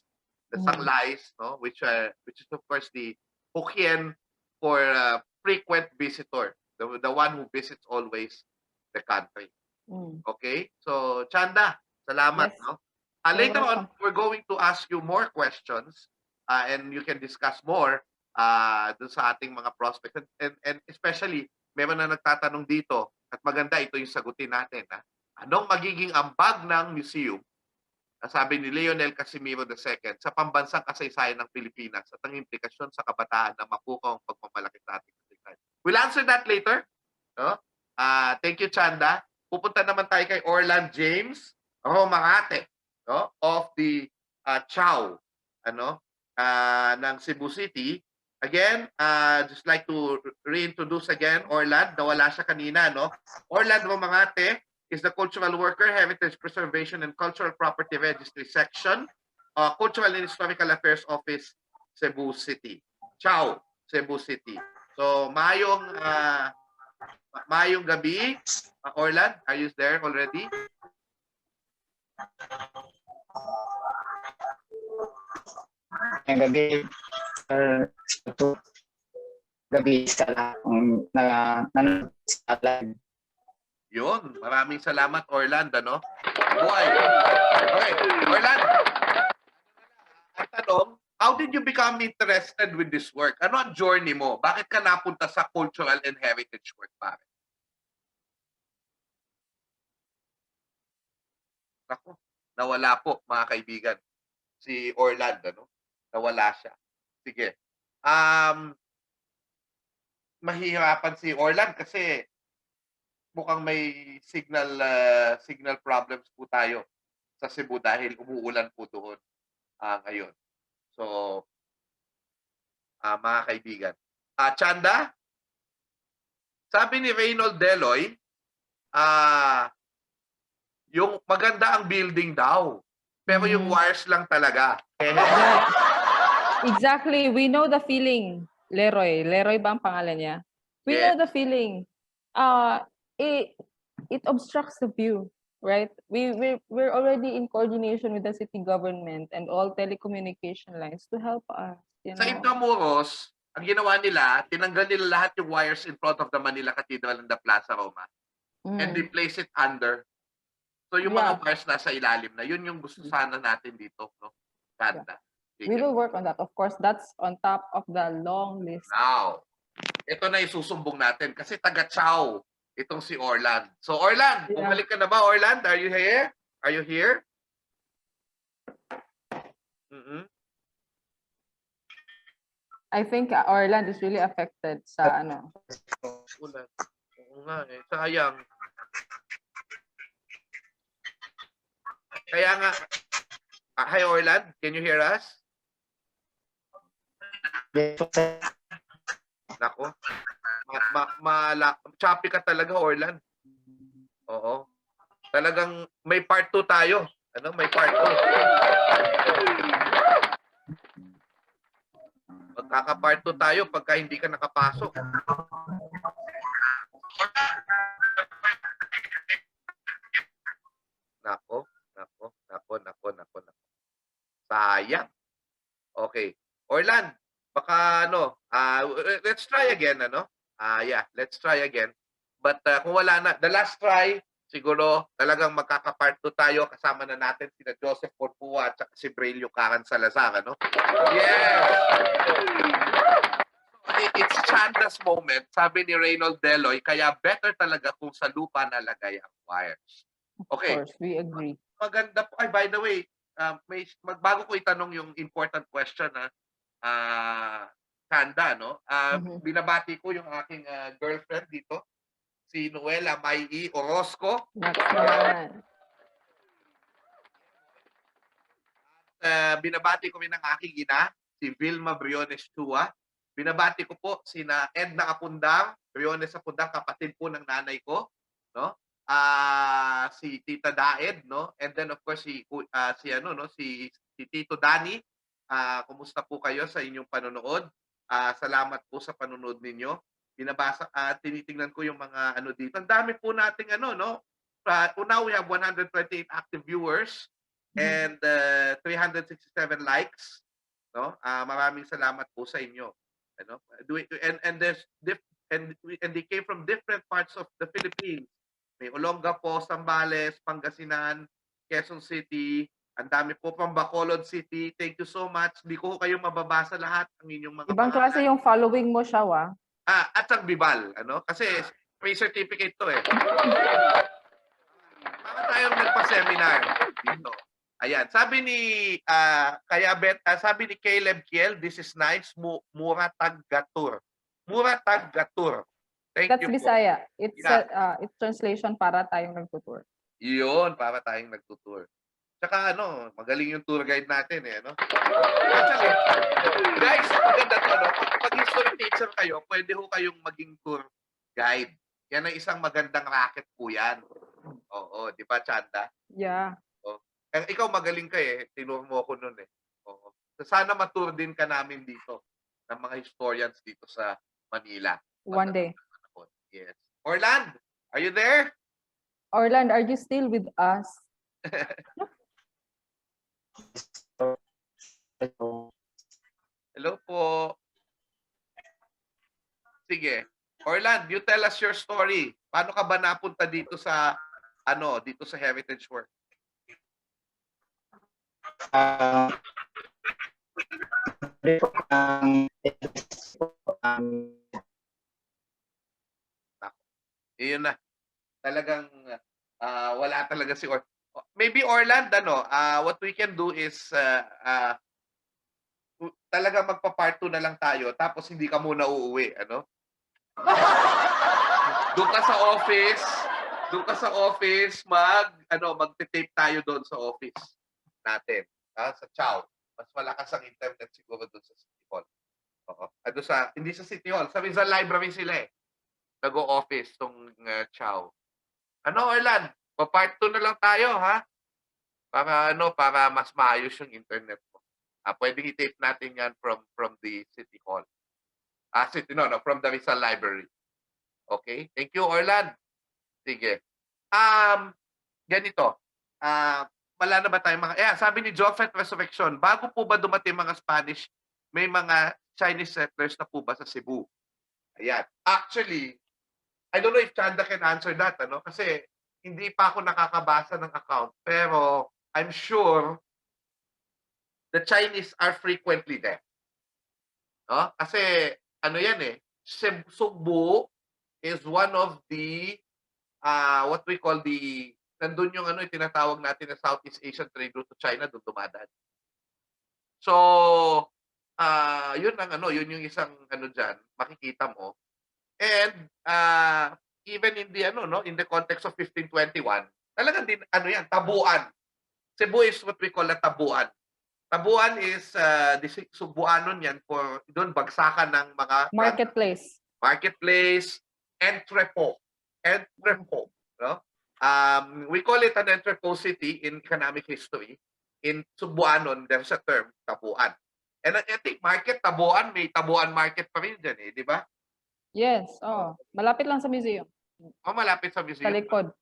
S2: the Sanglais, no? Which is of course the Hokkien for frequent visitor, the one who visits always the country. Okay? So, Chanda, salamat,
S4: Yes.
S2: no? Later on, we're going to ask you more questions and you can discuss more dun sa ating mga prospects. And especially, meron na nagtatanong dito at maganda ito yung sagutin natin. Anong magiging ambag ng museum, sabi ni Leonel Casimiro II, sa pambansang kasaysayan ng Pilipinas at ang implikasyon sa kabataan na mapukaw ang pagmamalaki sa ating kasaysayan? We'll answer that later. No? Thank you, Chanda. pupunta naman tayo kay Orland James Romarate, no? Of the Chow, ng Cebu City. Again, just like to reintroduce again Orland, nawala siya kanina, no? Orland Romarate is the Cultural Worker, Heritage Preservation and Cultural Property Registry Section, Cultural and Historical Affairs Office, Cebu City. Chow, Cebu City. So, mayong gabi. Orland, are you there already?
S3: Ang gabi, gabi sa nanonood sa live.
S2: Yun, maraming salamat Orland, Buhay. Okay, Orland. Ang tanong, how did you become interested with this work? Ano ang journey mo? Bakit ka napunta sa cultural and heritage work, pare? Ako, nawala po, mga kaibigan. Si Orland, Nawala siya. Sige. Mahihirapan si Orland kasi mukhang may signal problems po tayo sa Cebu dahil umuulan po doon ngayon. So, mga kaibigan. Chanda, sabi ni Reynold Deloy, yung maganda ang building daw, pero yung wires lang talaga.
S4: Exactly. We know the feeling. Leroy. Leroy ba ang pangalan niya? We know the feeling. It obstructs the view, right? We're already in coordination with the city government and all telecommunication lines to help us.
S2: Sa Intramuros, ang ginawa nila, tinanggal nila lahat yung wires in front of the Manila Cathedral and the Plaza Roma and replace it under. So yung mga wires nasa ilalim na, yun yung gusto sana natin dito, no? Ganda.
S4: We will work on that. Of course, that's on top of the long list.
S2: Now, ito na isusumbong natin kasi taga-Chow itong si Orland. So Orland, bumalik ka na ba, Orland? Are you here? Are you here?
S4: I think Orland is really affected sa
S2: Ulan. Oo nga eh. Sayang. Kaya nga, hi Orland, can you hear us? Nako. Choppy ka talaga, Orland. Oo. Talagang may part 2 tayo. May part 2. Magkaka-part 2 tayo pagka hindi ka nakapasok. Nako. Sayang. Okay. Orland, baka let's try again, let's try again. But kung wala na, the last try, siguro talagang magkaka-part 2 tayo. Kasama na natin sina Joseph Porpua at si Brailio Karan Salazar, Yes! It's Chanda's moment, sabi ni Reynold Deloy, kaya better talaga kung sa lupa nalagay ang wires. Okay.
S4: Of course, we agree.
S2: Maganda po. Ay, by the way, magbago ko itanong yung important question Chanda, binabati ko yung aking girlfriend dito, si Noela Mai Orozco. Binabati ko rin ang aking ina, si Vilma Briones Chua. Binabati ko po sina Edna Apundang, Briones Apundang, kapatid po ng nanay ko, si Tita Daed, and then of course si Tito Dani. Kumusta po kayo sa inyong panonood? Salamat po sa panonood ninyo. Binabasa tinitingnan ko yung mga dito. Ang dami po nating now we have 128 active viewers and 367 likes, maraming salamat po sa inyo. And they came from different parts of the Philippines. May Olongapo, Zambales, Pangasinan, Quezon City, ang dami po pang Bacolod City. Thank you so much. Hindi ko kayo mababasa lahat ang inyong mga
S4: Ibang klase yung following mo siya,
S2: at ang Vibal, kasi free certificate to eh. Para tayong nagpa-seminar dito. Ayan, sabi ni sabi ni Caleb Kiel, this is nice, Muratag Gatur. Muratag Gatur. Thank
S4: That's
S2: you po.
S4: Bisaya. It's
S2: Yeah.
S4: it's translation para tayong nagtutour.
S2: Yun, para tayong nagtutour. Tsaka ano, magaling yung tour guide natin eh, no? Actually, guys, maganda to, no? Pag history teacher kayo, pwede ho kayong maging tour guide. Yan ang isang magandang racket po yan. Oo, di ba, Chanda?
S4: Yeah.
S2: Oh. Ikaw magaling ka eh. Tinuro mo ako nun eh. Oo. So, sana matour din ka namin dito ng mga historians dito sa Manila.
S4: One day.
S2: Yes. Orland, are you there?
S4: Orland, are you still with us?
S2: Hello po. Sige. Orland, you tell us your story. Paano ka ba napunta dito sa dito sa heritage work?
S3: Uh,
S2: Iyon na. Talagang wala talaga si maybe Orland what we can do is talaga magpa-part 2 na lang tayo tapos hindi ka muna uuwi, ano? Doon ka sa office, magte-tape tayo doon sa office natin, sa Chow. Mas malakas ang internet siguro doon sa City Hall. Oo. Hindi sa City Hall, sa Rizal Library sila eh. Nag-o-office tong Chow. Orland, pa-part 2 na lang tayo, ha? Para mas maayos yung internet mo. Pwedeng i-tape natin yan from the City Hall. From the Rizal Library. Okay? Thank you, Orland. Sige. Ganito. Wala na ba tayong sabi ni Joffret Resurrection, bago po ba dumating mga Spanish, may mga Chinese settlers na po ba sa Cebu? Ayan. Actually, I don't know if Chanda can answer that, kasi hindi pa ako nakakabasa ng account, pero I'm sure the Chinese are frequently there. No? Kasi yan eh, Sugbu is one of the what we call nandun yung tinatawag natin na Southeast Asian trade route to China, doon dumadaan. So, yun yung isang dyan, makikita mo. And even in the context of 1521, talagang din yan, tabuan. Cebu is what we call a tabuan. Tabuan is the Sugbuanon yan for doon bagsakan ng mga marketplace, entrepot, no? We call it an entreposity in economic history. In Sugbuanon, there's a term, tabuan. And I think tabuan, may tabuan market pa rin dyan eh, di ba?
S4: Yes, malapit lang sa museum.
S2: Malapit sa museum.
S4: Sa likod.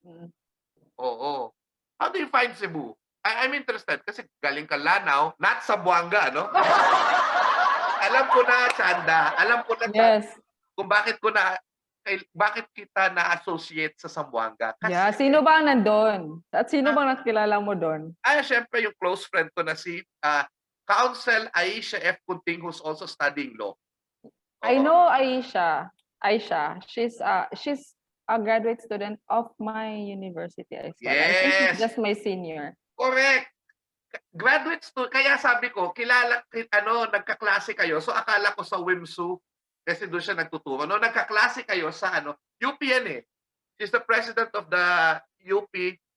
S2: Oo. How do you find Cebu? I'm interested kasi galing ka Lanao, not sa Buanga, no? Alam ko na, Chanda. Alam ko na,
S4: yes.
S2: Kung bakit kita na-associate sa Zamboanga. Kasi,
S4: sino ba ang nandun? At sino bang nakilala mo doon?
S2: Syempre yung close friend ko na si Counsel Aisha F. Kunting, who's also studying law.
S4: I know Aisha. She's a graduate student of my university as well.
S2: Yes.
S4: I think she's just my senior.
S2: Correct. Graduate student. Kaya sabi ko, nagkaklase kayo. So akala ko sa WIMSU, kasi doon siya nagtuturo. No, nagkaklase kayo sa UP yan eh. She's the president of the UP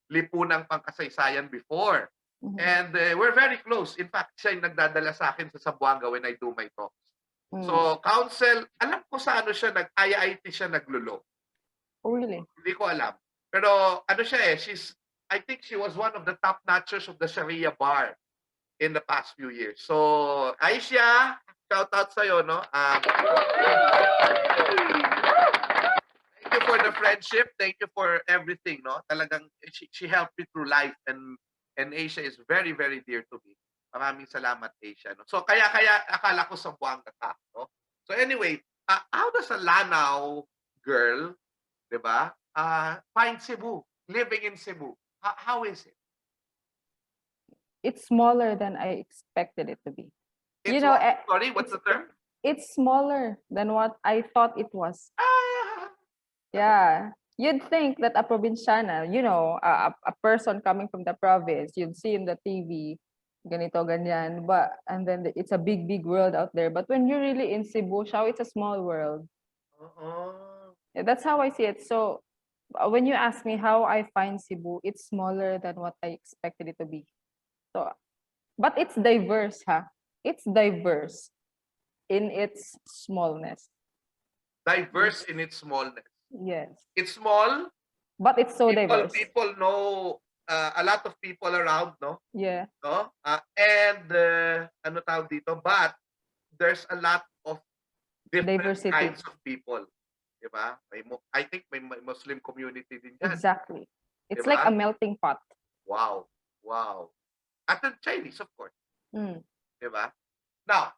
S2: Lipunang Pangkasaysayan before.
S4: Mm-hmm.
S2: And we're very close. In fact, siya yung nagdadala sa akin sa Zamboanga when I do my talks. So, counsel, alam ko sa siya, nag-IIT siya naglulo.
S4: Oh, really? Hindi
S2: ko alam. Pero siya eh, I think she was one of the top notchers of the Sharia bar in the past few years. So, Aisha, shout out sa'yo, no? Thank you for the friendship. Thank you for everything, no? Talagang, she helped me through life and Aisha is very, very dear to me. Maraming salamat, Asia. No? So, kaya akala ko sa Buanga ka. No? So, anyway, how does a Lanao girl, di ba, find Cebu, living in Cebu? How is it?
S4: It's smaller than I expected it to be.
S2: It's sorry, what's the term?
S4: It's smaller than what I thought it was. Yeah. You'd think that a provinciana, a person coming from the province, you'd see in the TV, ganito, ganyan, and then it's a big, big world out there. But when you're really in Cebu, it's a small world. Yeah, that's how I see it. So when you ask me how I find Cebu, it's smaller than what I expected it to be. So, but it's diverse, huh? It's diverse in its smallness.
S2: Diverse in its smallness.
S4: Yes,
S2: It's small.
S4: but it's so
S2: People
S4: diverse.
S2: people know a lot of people around, no?
S4: Yeah,
S2: No? And ano tawag dito? But there's a lot of different
S4: diversity.
S2: kinds of people. Diba? I think may Muslim community din dyan.
S4: Exactly. It's
S2: Diba?
S4: like a melting pot.
S2: Wow. Wow. At the Chinese, of course.
S4: Mm.
S2: Diba? Now,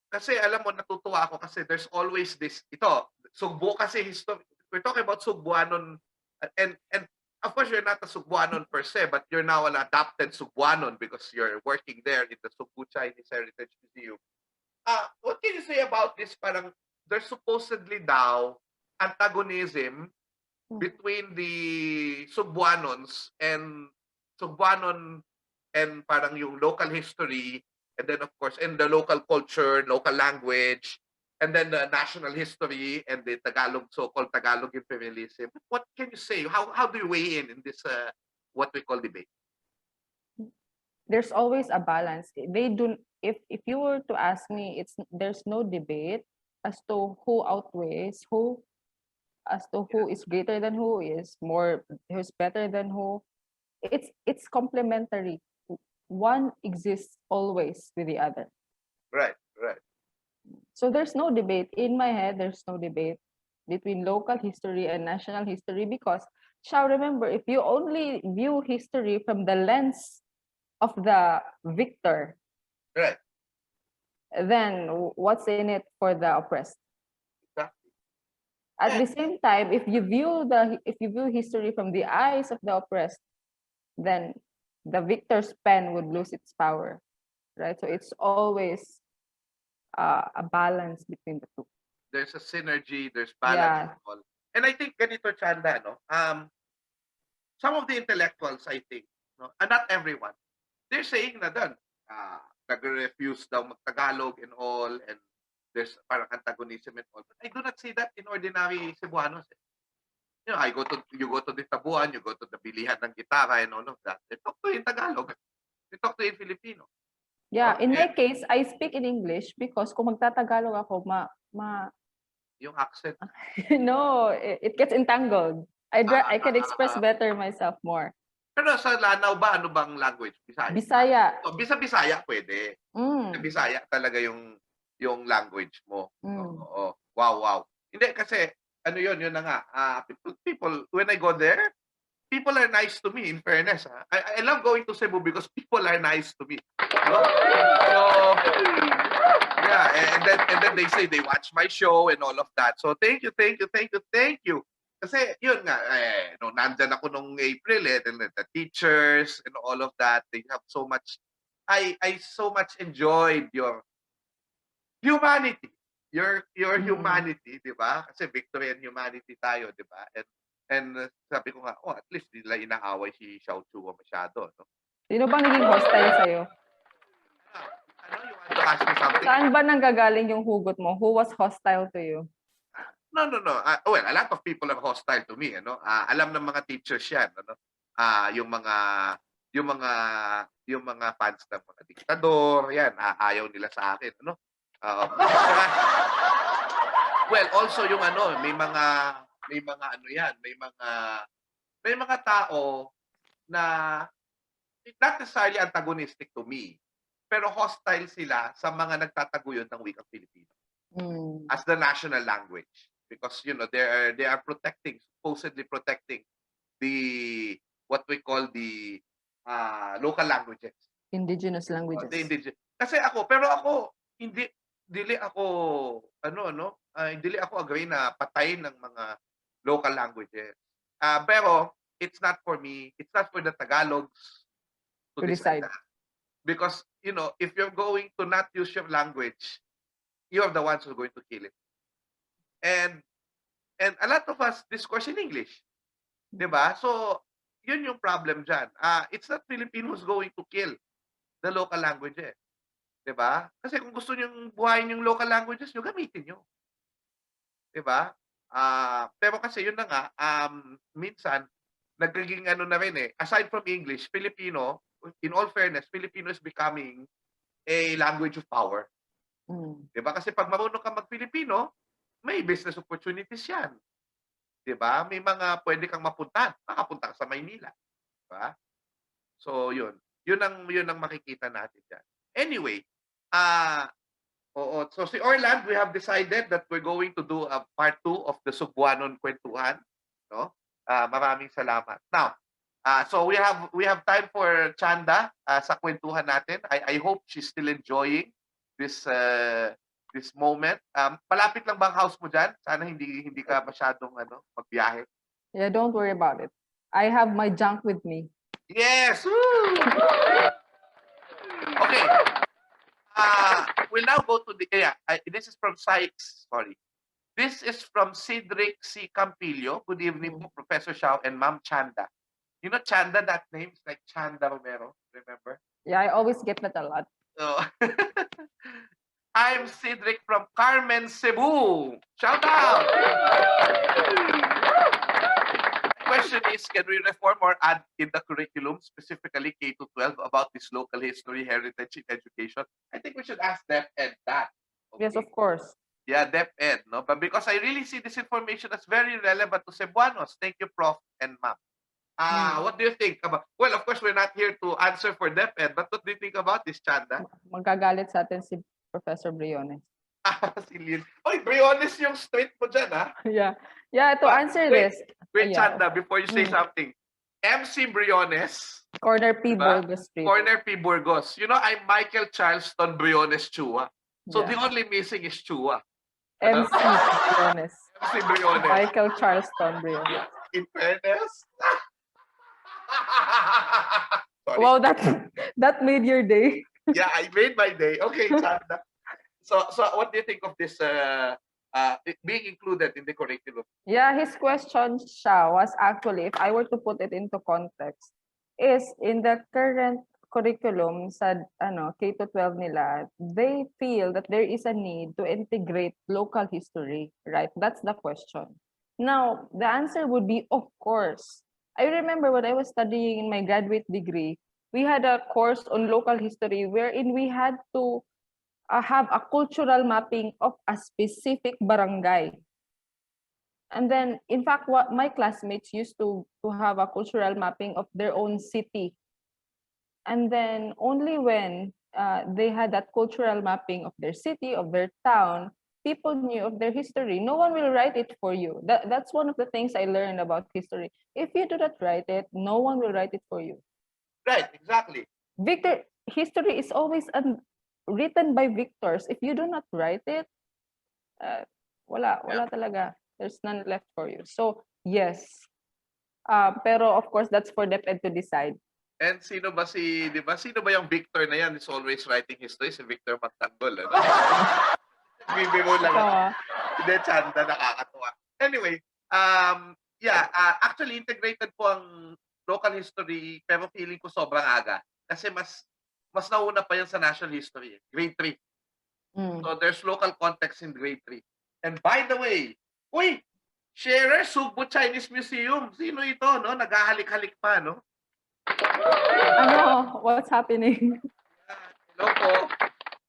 S2: kasi alam mo, natutuwa ako kasi there's always this, ito, Sugbo kasi history. We're talking about Sugbuanon, and of course, you're not a Sugbuanon per se, but you're now an adopted Sugbuanon because you're working there in the Sugbu Chinese Heritage Museum. What can you say about this? Parang there's supposedly daw antagonism between the Sugbuanons and Sugbuanon and parang yung local history, and then of course in the local culture, local language, and then the national history and the Tagalog, so-called Tagalog imperialism. What can you say? How do you weigh in this what we call debate?
S4: There's always a balance. They do. If you were to ask me, there's no debate as to who outweighs who, as to who is greater than who's better than who. It's complementary. One exists always with the other.
S2: Right.
S4: So there's no debate. In my head, there's no debate between local history and national history because, shall remember, if you only view history from the lens of the victor,
S2: Right.
S4: then what's in it for the oppressed?
S2: Exactly.
S4: At the same time, if you view history from the eyes of the oppressed, then the victor's pen would lose its power, right? So it's always a balance between the two.
S2: There's a synergy, there's balance.
S4: Yeah.
S2: And all. And I think ganito, Chanda, no? Some of the intellectuals, I think, no, and not everyone, they're saying na doon, nag-refuse daw mag-Tagalog and all, and there's parang antagonism and all. But I do not see that in ordinary Cebuanos. You know, you go to the tabuan, you go to the bilihan ng gitara and all of that. They talk to you in Tagalog. They talk to you in Filipino.
S4: Yeah, in
S2: Okay.
S4: my case, I speak in English because kung magtatagalog ako,
S2: Yung accent.
S4: no, it gets entangled. I can express better myself more.
S2: Pero sa Lanao ba, ano bang language? Bisaya.
S4: Bisaya.
S2: So, Bisaya pwede.
S4: Mm.
S2: Bisaya talaga yung language mo.
S4: Mm.
S2: Oo. Wow. Hindi kasi ano yun na nga. People when I go there, people are nice to me, in fairness. I love going to Cebu because people are nice to me. No? So, yeah, and then they say they watch my show and all of that. So thank you. Kasi yun nga, no, nandyan ako nung April, and the teachers and all of that, they have so much, I so much enjoyed your humanity. Your humanity, di ba? Kasi victory and humanity tayo, di ba? And sabi ko nga, at least nila inaaway si Xiao Chuo masyado, no?
S4: Sino bang naging hostile sa'yo?
S2: Ano, you want to ask me something?
S4: Saan ba nanggagaling yung hugot mo? Who was hostile to you?
S2: No. Well, a lot of people are hostile to me, ano? Alam ng mga teachers 'yan, ano? Yung mga fans ng mga diktador, 'yan, ayaw nila sa akin, ano? Well, also yung ano, may mga ano 'yan, may mga tao na not necessarily antagonistic to me, pero hostile sila sa mga nagtataguyod ng wikang Filipino as the national language, because you know they are supposedly protecting the what we call the local languages,
S4: Indigenous languages.
S2: Kasi ako dili ako hindi ako agree na patayin ng mga local languages. Pero it's not for me, it's not for the Tagalogs to decide that. Because you know, if you're going to not use your language, you're the ones who are going to kill it. And a lot of us discourse in English. Diba? So, yun yung problem dyan. It's not Filipinos going to kill the local languages. Diba? Kasi kung gusto nyo buhayin yung local languages nyo, gamitin nyo. Diba? Pero kasi yun na nga, minsan, nagiging ano na rin eh, aside from English, Filipino, in all fairness, Filipino is becoming a language of power.
S4: Mm.
S2: Diba? Kasi pag marunong ka mag-Filipino, may business opportunities yan. Diba? May mga pwede kang mapuntahan. Makapunta ka sa Maynila. Diba? So, yun. Yun ang makikita natin dyan. Anyway, oo. So, si Orland, we have decided that we're going to do a part 2 of the Sugbuanon Kwentuhan. No? Maraming salamat. Now, so we have time for Chanda sa kwentuhan natin. I hope she's still enjoying this moment. Palapit lang bang house mo dyan? Sana hindi ka masyadong magbiyahe.
S4: Yeah, don't worry about it. I have my junk with me.
S2: Yes! Woo! Okay. We'll now go to the this is from Sykes. Sorry. This is from Cedric C. Campillo. Good evening po, Professor Xiao and Ma'am Chanda. You know Chanda, that name is like Chanda Romero, remember?
S4: Yeah, I always get that a lot.
S2: So, I'm Cedric from Carmen, Cebu. Shout out! Question is, can we reform or add in the curriculum, specifically K-12, about this local history, heritage in education? I think we should ask DepEd that. Okay?
S4: Yes, of course.
S2: Yeah, DepEd, no? But because I really see this information as very relevant to Cebuanos. Thank you, Prof. and Ma'am. What do you think about? Well, of course, we're not here to answer for DepEd, but what do you think about this, Chanda?
S4: Magagalit sa atin si Professor Briones.
S2: Si Lynn. Oy, Briones yung street mo dyan, ha?
S4: Yeah. Yeah, to answer
S2: Wait,
S4: this.
S2: Wait,
S4: yeah.
S2: Chanda, before you say something. MC Briones.
S4: Corner P.
S2: Diba?
S4: Burgos Street.
S2: Corner P. Burgos. You know, I'm Michael Charleston Briones Chua. So
S4: Yeah.
S2: the only missing is Chua.
S4: MC Briones.
S2: MC Briones.
S4: Michael Charleston Briones.
S2: In fairness. Sorry.
S4: Wow, that made your day.
S2: Yeah, I made my day. Okay, Chanda. So what do you think of this it being included in the curriculum?
S4: Yeah, his question siya was actually, if I were to put it into context, is in the current curriculum sa K-12 nila, they feel that there is a need to integrate local history, right? That's the question. Now, the answer would be, of course. I remember when I was studying in my graduate degree, we had a course on local history wherein we had to have a cultural mapping of a specific barangay. And then, in fact, what my classmates used to have a cultural mapping of their own city. And then only when they had that cultural mapping of their city, of their town, people knew of their history. No one will write it for you. That's one of the things I learned about history. If you do not write it, no one will write it for you.
S2: Right, exactly.
S4: History is always written by victors. If you do not write it, wala talaga. There's none left for you. So, yes. Pero of course, that's for DepEd to decide.
S2: And sino ba yung Victor na yan is always writing history? Si Victor Magtanggol. Bibiro lang. Hindi, Chanda, nakakatuwa. Anyway, actually integrated po ang local history, pero feeling ko sobrang aga. Kasi mas nauna pa yan sa national history. Grade 3. So there's local context in grade 3. And by the way, sharer, Sugbo Chinese Museum. Sino ito, no? Naghahalik-halik pa, no?
S4: What's happening?
S2: Hello po.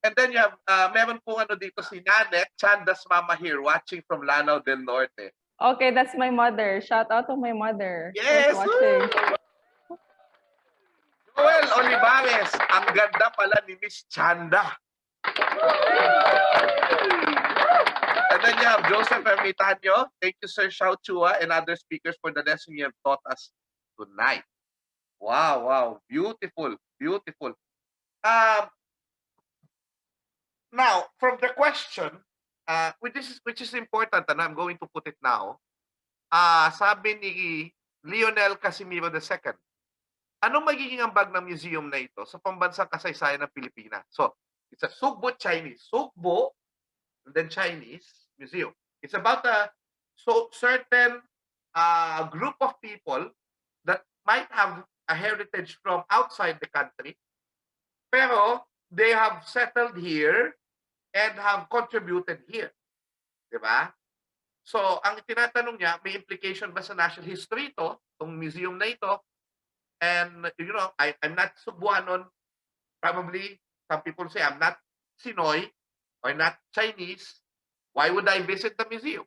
S2: And then you have, meron po dito si Nanet, Chanda's mama here, watching from Lanao del Norte.
S4: Okay, that's my mother. Shout out to my mother.
S2: Yes!
S4: Watching.
S2: Joel Olivares, ang ganda pala ni Miss Chanda. And then you have Joseph Ermitanyo. Thank you, Sir Xiao Chua and other speakers for the lesson you have taught us tonight. Wow. Beautiful. Now, from the question, which is important, and I'm going to put it now, sabi ni Lionel Casimiro II, anong magiging ambag ng museum na ito sa pambansang kasaysayan ng Pilipinas? So, it's a Sugbo Chinese. Sugbo, and then Chinese museum. It's about a certain group of people that might have a heritage from outside the country, pero they have settled here and have contributed here. Diba? So, ang tinatanong niya, may implication ba sa national history ito, itong museum na ito? And, you know, I'm not Sugbuanon. Probably, some people say I'm not Tsinoy or not Chinese. Why would I visit the museum?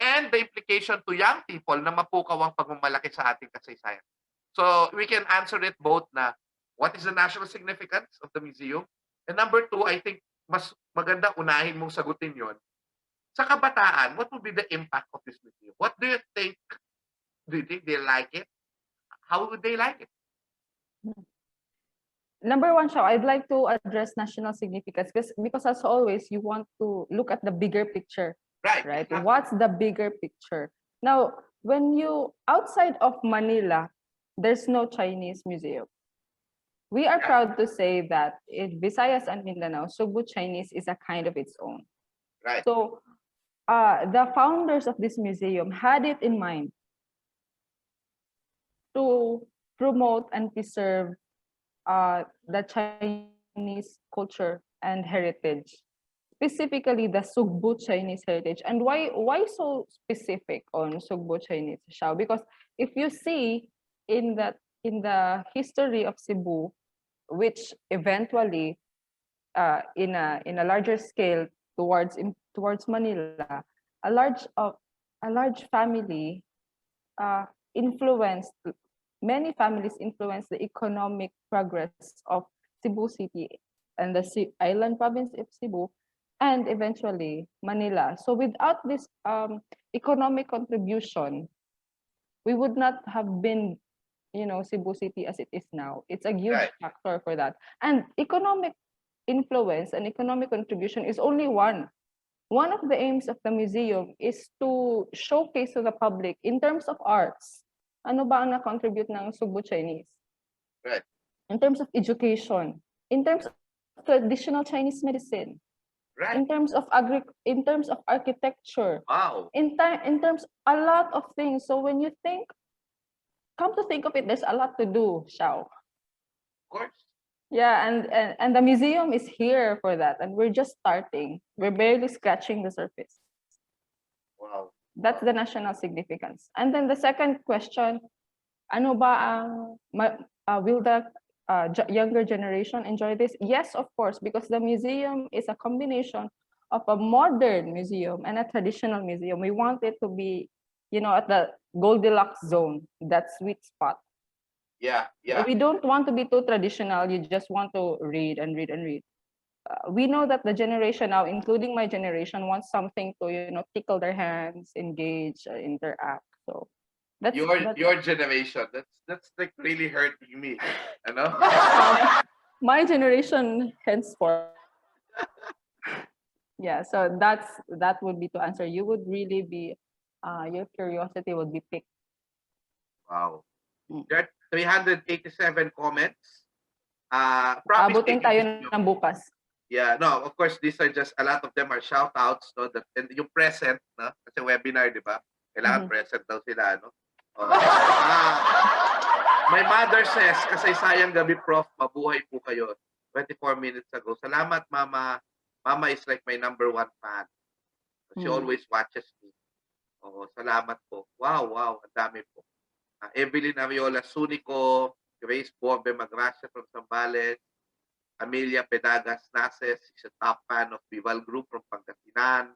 S2: And the implication to young people na mapukaw ang pagmamalaki sa ating kasaysayan. So, we can answer it both na what is the national significance of the museum? And number two, I think mas maganda unahin mong sagutin yon. Sa kabataan, what would be the impact of this museum? What do you think? Do you think they like it? How would they like it?
S4: Number one, Shao, I'd like to address national significance because as always, you want to look at the bigger picture,
S2: Right.
S4: right?
S2: Exactly.
S4: What's the bigger picture? Now, when you, outside of Manila, there's no Chinese museum. We are proud to say that in Visayas and Mindanao, Sugbu Chinese is a kind of its own.
S2: Right.
S4: So, the founders of this museum had it in mind to promote and preserve the Chinese culture and heritage, specifically the Sugbu Chinese heritage. And why so specific on Sugbu Chinese, Xiao? Because if you see in the history of Cebu, which eventually in a larger scale towards Manila, a large family influenced many families influenced the economic progress of Cebu City and the island province of Cebu, and eventually Manila. So without this economic contribution, we would not have been, Cebu City as it is now. It's a huge
S2: Right.
S4: factor for that. And economic influence and economic contribution is only one. One of the aims of the museum is to showcase to the public in terms of arts, ano ba ang na-contribute ng Sugbu Chinese?
S2: Right.
S4: In terms of education, in terms of traditional Chinese medicine,
S2: Right.
S4: in terms of architecture,
S2: Wow.
S4: in terms a lot of things. So when you come to think of it, there's a lot to do, Xiao.
S2: Of course.
S4: Yeah, and the museum is here for that, and we're just starting. We're barely scratching the surface.
S2: Wow.
S4: That's the national significance. And then the second question, ano ba ang will the younger generation enjoy this? Yes, of course, because the museum is a combination of a modern museum and a traditional museum. We want it to be, at the Goldilocks zone, that sweet spot.
S2: Yeah. Yeah.
S4: We don't want to be too traditional. You just want to read and read and read. We know that the generation now, including my generation, wants something to, tickle their hands, engage, interact. So that's
S2: Your generation. That's like really hurting me. You know?
S4: my generation henceforth. Yeah, so that would be to answer. You would really be your curiosity would be piqued.
S2: Wow.
S4: Mm.
S2: There are 387 comments. Promise
S4: Abutin
S2: taking
S4: tayo
S2: this-
S4: ng bukas.
S2: Yeah, no, of course, these are just, a lot of them are shout-outs, no? And yung present, no? Kasi webinar, di ba? Kailangan present daw sila, no? Oh. My mother says, Kasaysayang gabi, Prof. Mabuhay po kayo. 24 minutes ago. Salamat, Mama. Mama is like my number one fan. She always watches me. Oo, salamat po. Wow, ang dami po. Evelyn Ariola Sunico, Grace Bombe Magracia from Zambales, Amelia Pedagas Nases, she's a top fan of Vibal Group from Pangasinan.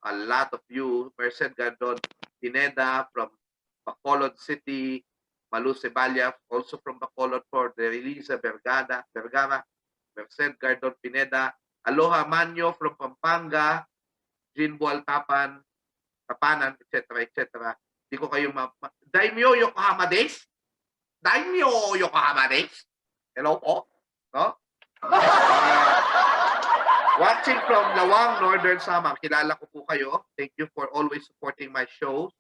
S2: A lot of you, Merced Gardon Pineda from Bacolod City, Malu Cebalya, also from Bacolod, for the Elisa Vergara, Merced Gardon Pineda, Aloha Manyo from Pampanga, Jinbual Tapanan, etc. Di ko kayo Daimyo Yokohama Days? Daimyo Yokohama Days? Hello po? No? Watching from Lawang, Northern Samar. Kilala ko po kayo. Thank you for always supporting my shows.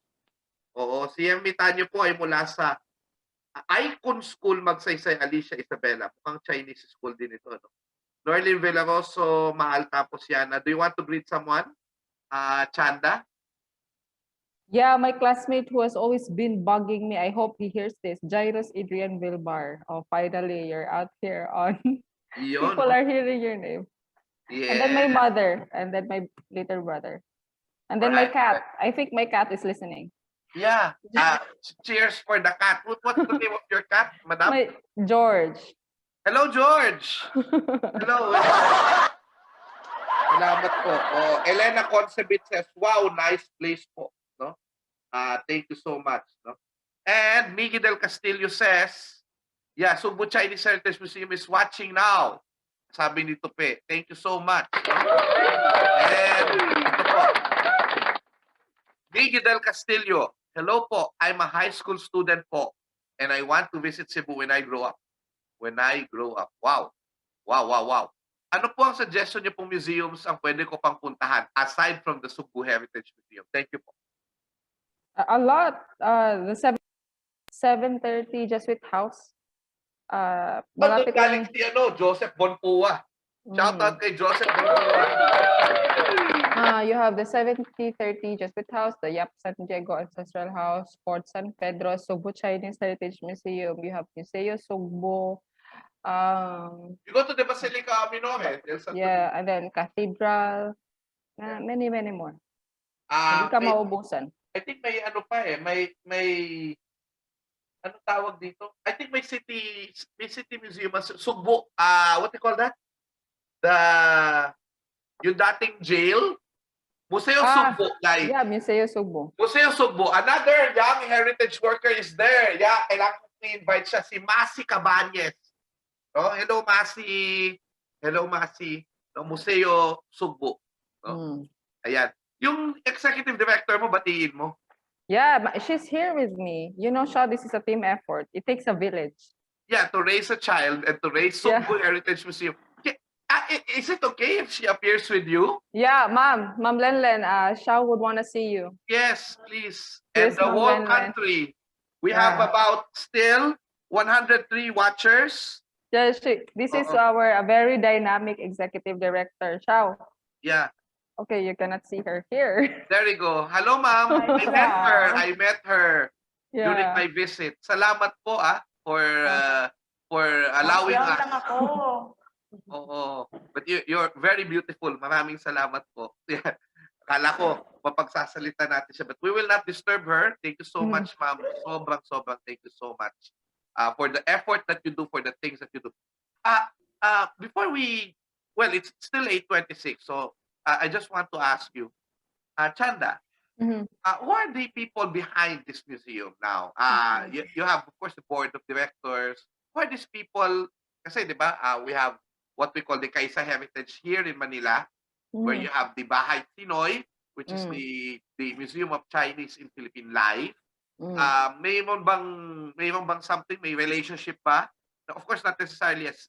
S2: Oo, si Yemi Tanyo po ay mula sa Icon School Magsaysay, Alicia Isabela. Mukhang Chinese school din ito. No? Norlin Villaroso, Mahal Tapos Yana. Do you want to greet someone? Chanda?
S4: Yeah, my classmate who has always been bugging me. I hope he hears this. Jairus Adrian Vilbar. Oh, finally, you're out here on. People are hearing your name.
S2: Yeah.
S4: And then my mother, and then my little brother. And then my
S2: Right,
S4: cat. I think my cat is listening.
S2: Yeah. Cheers for the cat. What's the name of your cat, madam?
S4: My George.
S2: Hello, George. Hello. Salamat po. Oh, Elena Concebit says, wow, nice place po. No? Thank you so much. No? And Miggy Del Castillo says, yeah, Sugbu Chinese Heritage Museum is watching now. Sabi ni Tupe. Thank you so much. No? And ito po. Miggy Del Castillo, hello po. I'm a high school student po. And I want to visit Cebu when I grow up. When I grow up. Wow. Wow, wow, wow. Ano po ang suggestion niyo pong museums ang pwede ko pang puntahan aside from the Sugbu Heritage Museum? Thank you po.
S4: A lot. The 7:30 Jesuit House.
S2: Doon
S4: Malapit
S2: galing
S4: lang.
S2: si Joseph Bonpua. Shout out kay Joseph Bonpua.
S4: You have the 70:30 Jesuit House, the Yap San Diego Ancestral House, Fort San Pedro, Sugbu Chinese Heritage Museum. You have Museo Sugbo.
S2: You go to the Basilica of Minore.
S4: Yeah, and then Cathedral. Many more. Hindi ka maubusan.
S2: I think may ano pa eh, may ano tawag dito? I think may city museum, Sugbo. What do you call that? Yung dating jail, Museo Sugbo, guys.
S4: Yeah, Museo Sugbo.
S2: Museo Sugbo. Another young heritage worker is there. Yeah, kailangan ko i-invite siya, si Masi Cabañez. Oh, hello Masi. Hello Masi. No, Museo Sugbo. No? Ayan. Yung executive director mo, batiin mo.
S4: Yeah, she's here with me. You know, Shaw, this is a team effort. It takes a village.
S2: Yeah, to raise a child and to raise Sugbo Heritage Museum. Is it okay if she appears with you?
S4: Yeah, Ma'am Lenlen, Shaw would want to see you.
S2: Yes, please.
S4: Yes,
S2: And the
S4: Ma'am
S2: whole
S4: Lenlen.
S2: country. We have about still 103 watchers.
S4: Yeah, this is our very dynamic executive director, Shaw.
S2: Yeah.
S4: Okay, you cannot see her here.
S2: There you go. Hello, ma'am. I met her during my visit. Salamat po for allowing us. Oo. But you're very beautiful. Maraming salamat po. Akala ko mapagsasalita natin siya. But we will not disturb her. Thank you so much, ma'am. Sobrang thank you so much for the effort that you do, for the things that you do. Before it's still 8:26, so I just want to ask you, Chanda, who are the people behind this museum now? You have, of course, the board of directors. Who are these people? Kasi, di ba, we have what we call the Kaysa Heritage here in Manila, where you have the Bahay Tsinoy, which is the Museum of Chinese in Philippine Life. May mo bang something, may relationship ba? Of course, not necessarily as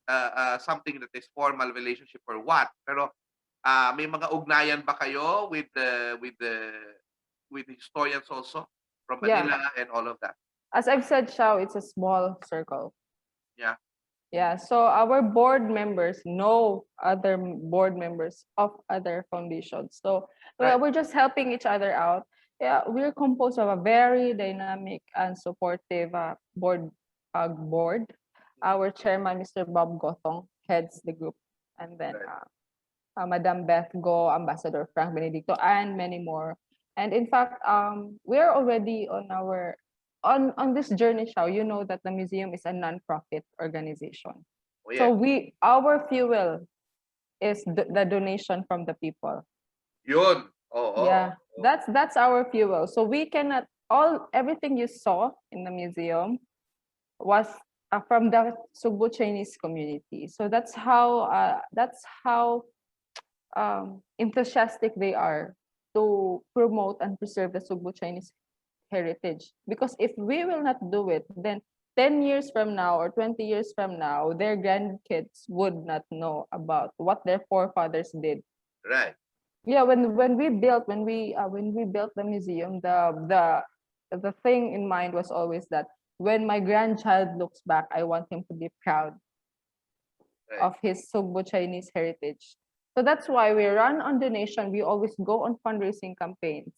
S2: something that is formal relationship or what, pero may mga ugnayan ba kayo with the historians also from Manila and all of that?
S4: As I've said, Shao, it's a small circle.
S2: Yeah.
S4: Yeah, so our board members know other board members of other foundations. So we're just helping each other out. Yeah, we're composed of a very dynamic and supportive board. Our chairman, Mr. Bob Gothong, heads the group. And then Madam Beth Go, Ambassador Frank Benedicto, and many more. And in fact, we are already on this journey, Shao. You know that the museum is a non-profit organization.
S2: Oh, yeah.
S4: So our fuel is the donation from the people.
S2: Yun.
S4: That's our fuel. So we cannot everything you saw in the museum was from the Sugbu Chinese community. So that's how enthusiastic they are to promote and preserve the Sugbu Chinese heritage. Because if we will not do it, then 10 years from now or 20 years from now, their grandkids would not know about what their forefathers did.
S2: Right.
S4: Yeah, when we built the museum, the thing in mind was always that when my grandchild looks back, I want him to be proud of his Sugbu Chinese heritage. So that's why we run on donation. We always go on fundraising campaigns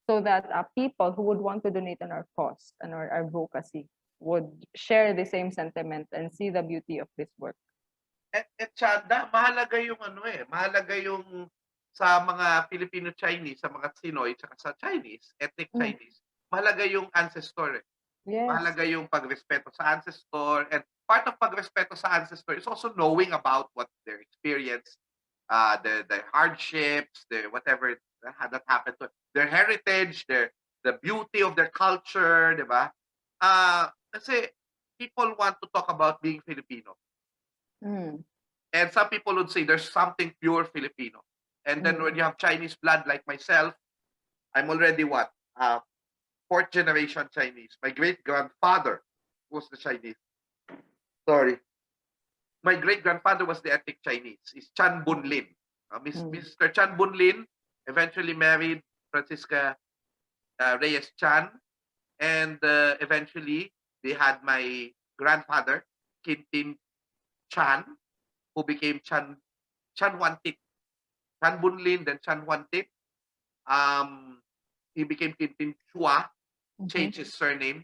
S4: so that people who would want to donate on our cause and our advocacy would share the same sentiment and see the beauty of this work.
S2: Chanda, mahalaga yung mahalaga yung sa mga Filipino-Chinese, sa mga Tsinoy, tsaka sa Chinese, ethnic Chinese, mahalaga yung ancestor.
S4: Yes.
S2: Mahalaga yung pagrespeto sa ancestor, and part of pagrespeto sa ancestor is also knowing about what their experience, the hardships, the whatever that happened to their heritage, the beauty of their culture, di ba? Kasi people want to talk about being Filipino.
S4: Mm.
S2: And some people would say there's something pure Filipino. And then when you have Chinese blood like myself, I'm already what? Fourth generation Chinese. My great-grandfather was the Chinese. Sorry. My great-grandfather was the ethnic Chinese. It's Chan Bunlin. Mr. Chan Bunlin eventually married Francisca Reyes Chan. And eventually, they had my grandfather, Kintin Chan, who became Chan Wantit. Chan Bunlin, then Chan Wantit. He became Kintin Chua, changed his surname,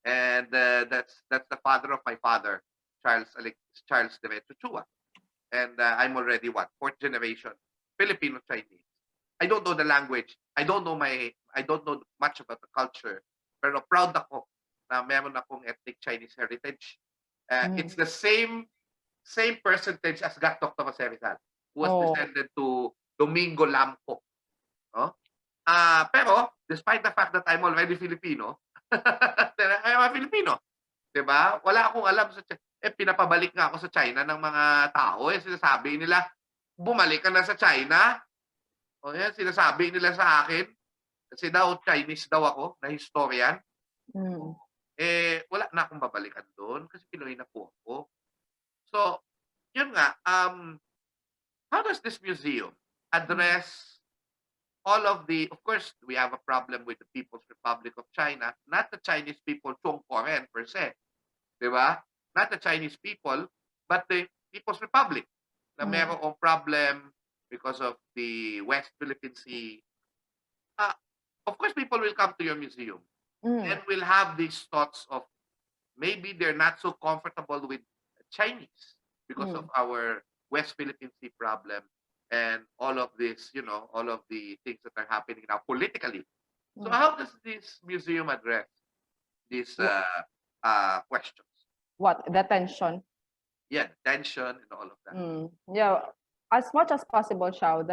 S2: and that's the father of my father, Charles Demetrio Chua. And I'm already what, fourth generation Filipino Chinese. I don't know the language. I don't know much about the culture. Pero proud ako na meron akong ethnic Chinese heritage. It's the same percentage as Gatok Tomas Rizal, who was descended to Domingo Lamco. No? Pero, despite the fact that I'm already Filipino, I'm a Filipino. Diba? Wala akong alam sa pinapabalik nga ako sa China ng mga tao. Sinasabi nila, bumalik ka na sa China. Sinasabi nila sa akin, kasi daw Chinese daw ako, na historian. Wala na akong babalikan doon kasi Pinoy na po ako. So, yun nga, how does this museum address all of of course, we have a problem with the People's Republic of China, not the Chinese people, Chongkoren per se, di ba? Not the Chinese people, but the People's Republic, na merong problem because of the West Philippine Sea. Of course, people will come to your museum and will have these thoughts of maybe they're not so comfortable with Chinese because of our West Philippine Sea problem and all of this, all of the things that are happening now politically. So how does this museum address these questions?
S4: What? The tension?
S2: Yeah, the tension and all of that.
S4: Yeah, as much as possible, Xiao,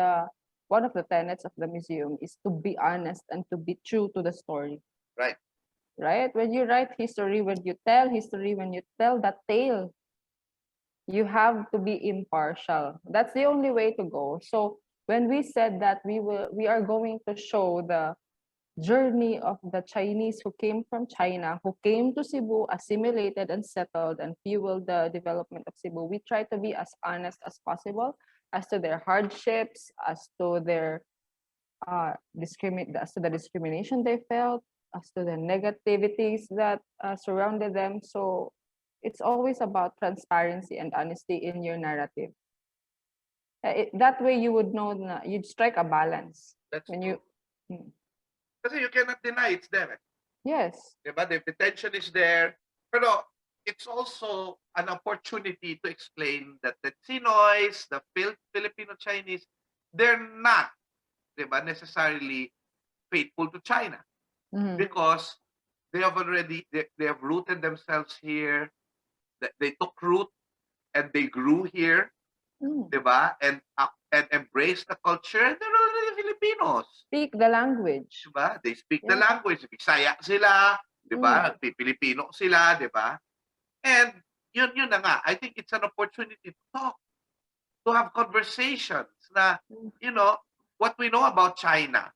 S4: one of the tenets of the museum is to be honest and to be true to the story.
S2: Right.
S4: Right? When you write history, when you tell history, when you tell that tale, you have to be impartial. That's the only way to go. So when we said that we are going to show the journey of the Chinese who came from China, who came to Cebu, assimilated and settled and fueled the development of Cebu, we try to be as honest as possible as to their hardships, as to their as to the discrimination they felt, as to the negativities that surrounded them. So it's always about transparency and honesty in your narrative. That way you would know you'd strike a balance.
S2: That's
S4: when
S2: true.
S4: you
S2: Kasi you cannot deny it's there.
S4: Yes.
S2: Diba? The tension is there. Pero it's also an opportunity to explain that the Tsinoys, the Filipino Chinese, they're not, diba, necessarily faithful to China because they have rooted themselves here. They took root and they grew here, diba? And embrace the culture. They're already Filipinos.
S4: Speak the language.
S2: Diba? They speak the language. Bisaya sila, diba? Pilipino sila, diba? And yun na nga. I think it's an opportunity to talk, to have conversations na, what we know about China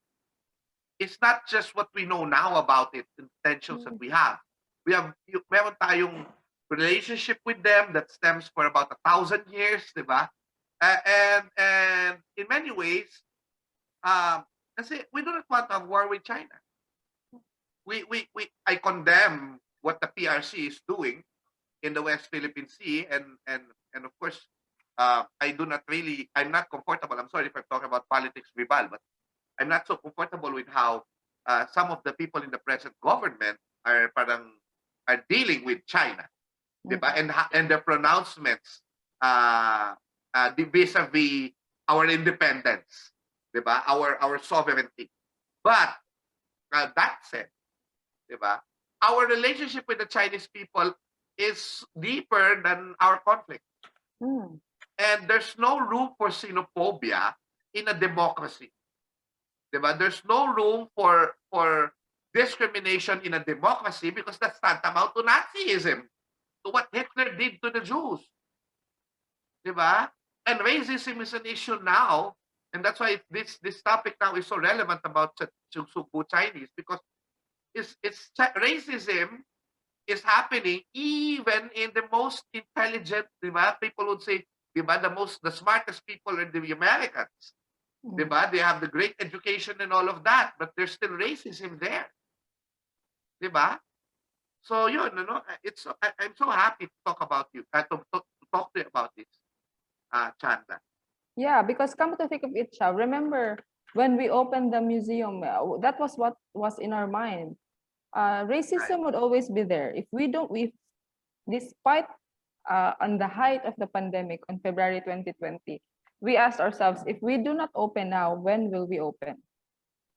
S2: is not just what we know now about it, the tensions that we have. Meron tayong relationship with them that stems for about 1,000 years, diba? And in many ways, kasi we do not want to have war with China. I condemn what the PRC is doing in the West Philippine Sea, and of course, I'm not comfortable. I'm sorry if I'm talking about politics, Vibal, but I'm not so comfortable with how some of the people in the present government are dealing with China, diba? And the pronouncements vis-a-vis our independence, 'Di ba? Our sovereignty. But that said, 'di ba? Our relationship with the Chinese people is deeper than our conflict.
S4: Mm.
S2: And there's no room for xenophobia in a democracy. 'Di ba? There's no room for discrimination in a democracy because that's tantamount to Nazism, to what Hitler did to the Jews. 'Di ba? And racism is an issue now, and that's why this topic now is so relevant about Sugbu Chinese, because racism is happening even in the most intelligent, 'di ba? People would say, 'di ba, the smartest people are the Americans. 'Di ba? They have the great education and all of that, but there's still racism there. 'Di ba? So yun, I'm so happy to talk about you, to talk to you about this, Chanda.
S4: Yeah, because come to think of it, Shao, remember when we opened the museum, that was what was in our mind. Racism would always be there. If we don't, despite on the height of the pandemic on February 2020, we asked ourselves, if we do not open now, when will we open?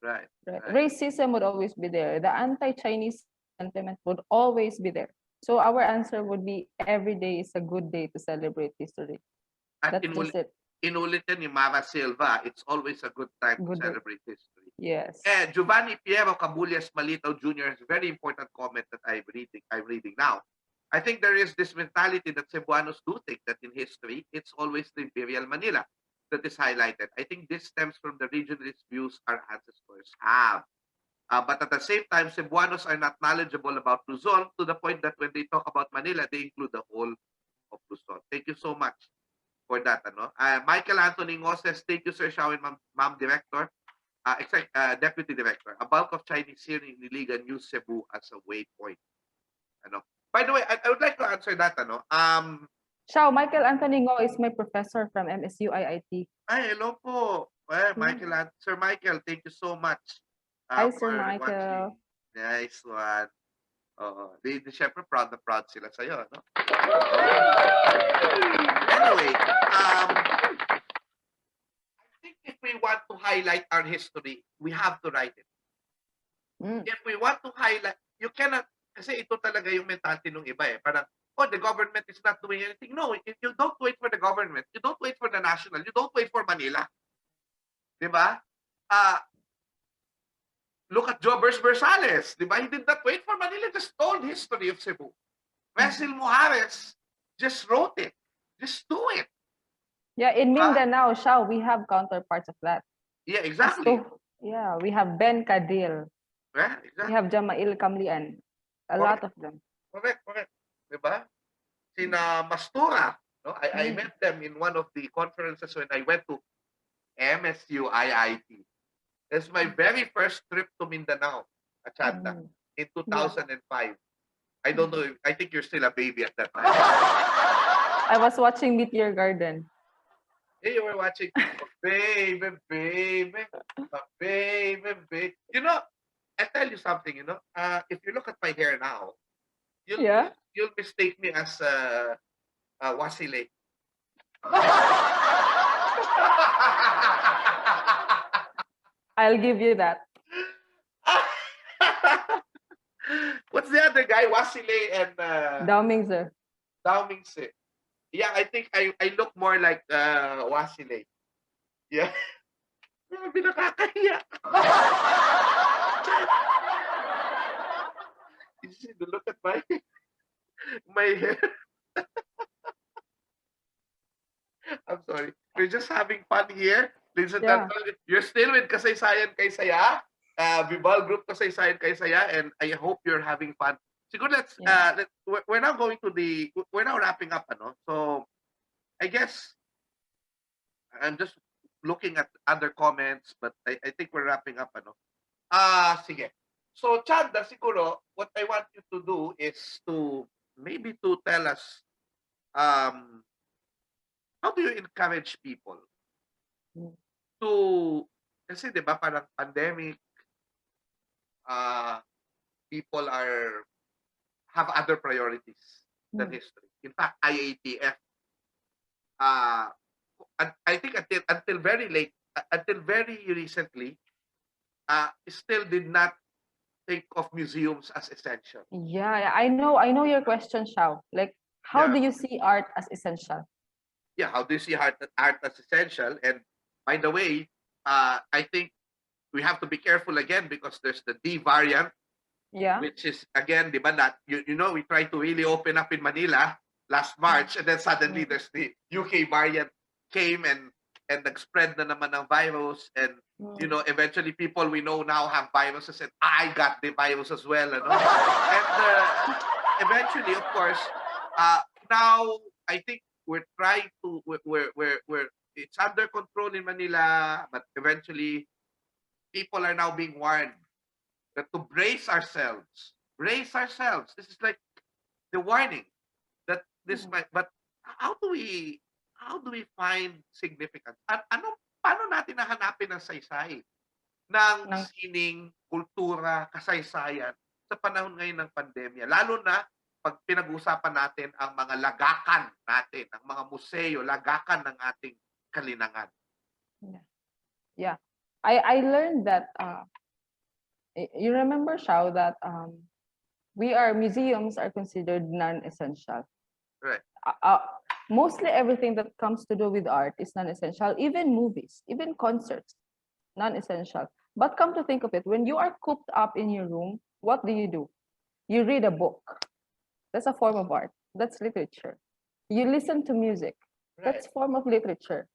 S2: Right.
S4: Racism would always be there. The anti-Chinese sentiment would always be there. So our answer would be every day is a good day to celebrate history.
S2: At
S4: That's just it.
S2: inulitin ni Mara Silva, it's always a good time to
S4: Good day.
S2: celebrate history.
S4: Yes.
S2: Giovanni Piero Cabullas Malitaw Jr. has a very important comment that I'm reading now. I think there is this mentality that Cebuanos do think that in history, it's always the Imperial Manila that is highlighted. I think this stems from the regionalist views our ancestors have. But at the same time, Cebuanos are not knowledgeable about Luzon to the point that when they talk about Manila, they include the whole of Luzon. Thank you so much for that. Michael Anthony Ngo says, thank you, Sir Shao and Ma'am Director, Deputy Director. A bulk of Chinese here in Iligan use Cebu as a waypoint. By the way, I would like to answer that.
S4: Shao, Michael Anthony Ngo is my professor from MSU IIT.
S2: Ay, hello po. Well, Sir Michael, thank you so much.
S4: Hi, Sir
S2: for
S4: Michael.
S2: watching. Nice one. Di syempre proud na proud sila sa'yo, no? Anyway, I think if we want to highlight our history, we have to write it. If we want to highlight, you cannot, kasi ito talaga yung mentality ng iba eh. Parang, oh, the government is not doing anything. No, you don't wait for the government. You don't wait for the national. You don't wait for Manila. Diba? Look at Jobers Bersales. Diba? He did not wait for Manila. Just told history of Cebu. Wesley Mujares just wrote it. Just do it.
S4: Yeah, in Mindanao, Shao, we have counterparts of that.
S2: Yeah, exactly.
S4: So, yeah, we have Ben Cadil.
S2: Yeah, exactly.
S4: We have Jamail Kamlian. A lot of them.
S2: Correct. Diba? Sina Mastura. No? I met them in one of the conferences when I went to MSU IIT. It's my very first trip to Mindanao, Chanda, in 2005. I don't know. I think you're still a baby at that time.
S4: I was watching Meteor Garden.
S2: Yeah, you were watching. Baby. You know, I'll tell you something, if you look at my hair now, you'll mistake me as Wasile.
S4: I'll give you that.
S2: What's the other guy? Wasile and
S4: Daomingse.
S2: Daomingse. Yeah, I think I look more like Wasile. Yeah. Grabe, nakakahiya. You see, look at my hair. I'm sorry. We're just having fun here. Ladies and gentlemen, you're still with Kasaysayan, Kaysaya, Vibal Group, Kasaysayan, Kaysaya, and I hope you're having fun. Siguro we're now we're now wrapping up, So, I guess I'm just looking at other comments, but I think we're wrapping up, sige. So, Chanda, siguro, what I want you to do is to tell us, how do you encourage people to, kasi di ba parang pandemic, people have other priorities than history. In fact, IATF, I think until very late until very recently, still did not think of museums as essential.
S4: Yeah, I know your question, Xiao. Like, how
S2: Yeah.
S4: do you see art as essential?
S2: Yeah, how do you see art as essential? And by the way, I think we have to be careful again because there's the D variant,
S4: Yeah.
S2: which is again, di ba, that you know, we tried to really open up in Manila last March, and then suddenly there's the UK variant came and nag-spread na naman ng virus, and you know, eventually people we know now have viruses, and I got the virus as well, ano? And eventually, of course, now I think we're trying to we're it's under control in Manila, but eventually people are now being warned that to brace ourselves. Brace ourselves. This is like the warning that this might. But how do we find significance? At paano natin nahanapin ang saysay ng sining, kultura, kasaysayan sa panahon ngayon ng pandemya? Lalo na pag pinag-usapan natin ang mga lagakan natin, ang mga museo, lagakan ng ating kalinangan.
S4: Yeah. I learned that you remember, Xiao, that museums are considered non-essential.
S2: Right.
S4: Mostly everything that comes to do with art is non-essential, even movies, even concerts, non-essential. But come to think of it, when you are cooped up in your room, what do? You read a book. That's a form of art. That's literature. You listen to music. That's a form of literature.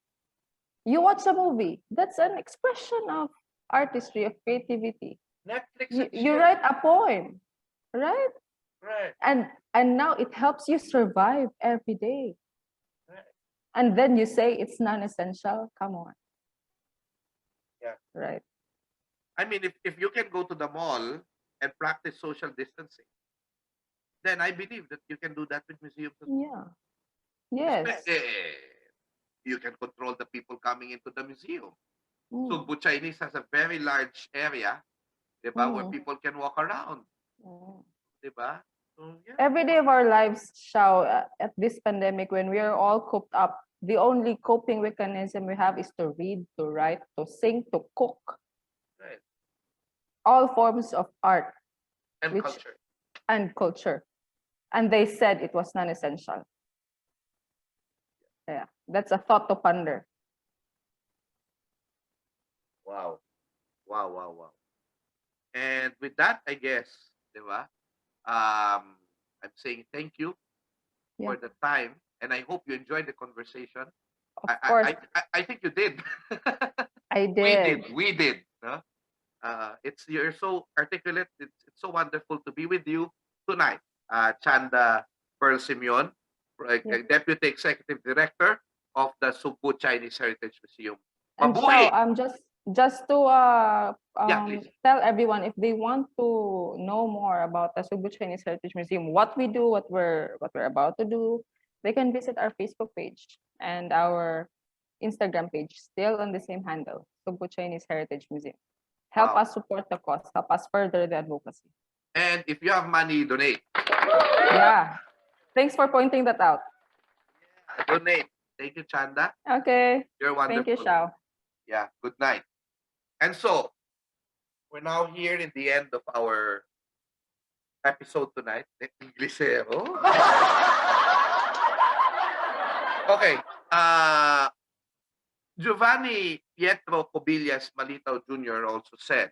S4: You watch a movie. That's an expression of artistry, of creativity.
S2: Netflix.
S4: You write a poem, right?
S2: Right.
S4: And now it helps you survive every day.
S2: Right.
S4: And then you say it's non-essential. Come on.
S2: Yeah.
S4: Right.
S2: I mean, if you can go to the mall and practice social distancing, then I believe that you can do that with museums.
S4: Yeah. Yes.
S2: You can control the people coming into the museum.
S4: Mm.
S2: Sugbu Chinese has a very large area, diba, where people can walk around. Diba? So, yeah.
S4: Every day of our lives, Xiao, at this pandemic, when we are all cooped up, the only coping mechanism we have is to read, to write, to sing, to cook.
S2: Right.
S4: All forms of art.
S2: And culture.
S4: And culture. And they said it was non-essential. Yeah, that's a thought to ponder.
S2: Wow. And with that, I guess, diba? I'm saying thank you for the time, and I hope you enjoyed the conversation.
S4: Of course.
S2: I think you did.
S4: I did.
S2: We did. No? You're so articulate. It's so wonderful to be with you tonight. Chanda Pearl Simeon, Deputy Executive Director of the Sugbu Chinese Heritage Museum.
S4: And so, just to tell everyone, if they want to know more about the Sugbu Chinese Heritage Museum, what we do, what we're about to do, they can visit our Facebook page and our Instagram page, still on the same handle, Sugbu Chinese Heritage Museum. Help us support the cause, help us further the advocacy.
S2: And if you have money, donate.
S4: Yeah. Thanks for pointing that out.
S2: Yeah, donate. Thank you, Chanda.
S4: Okay.
S2: You're wonderful.
S4: Thank you, Xiao.
S2: Yeah, good night. And so, we're now here in the end of our episode tonight. Inglisero. Okay. Giovanni Pietro Cobillas Malitaw Jr. also said,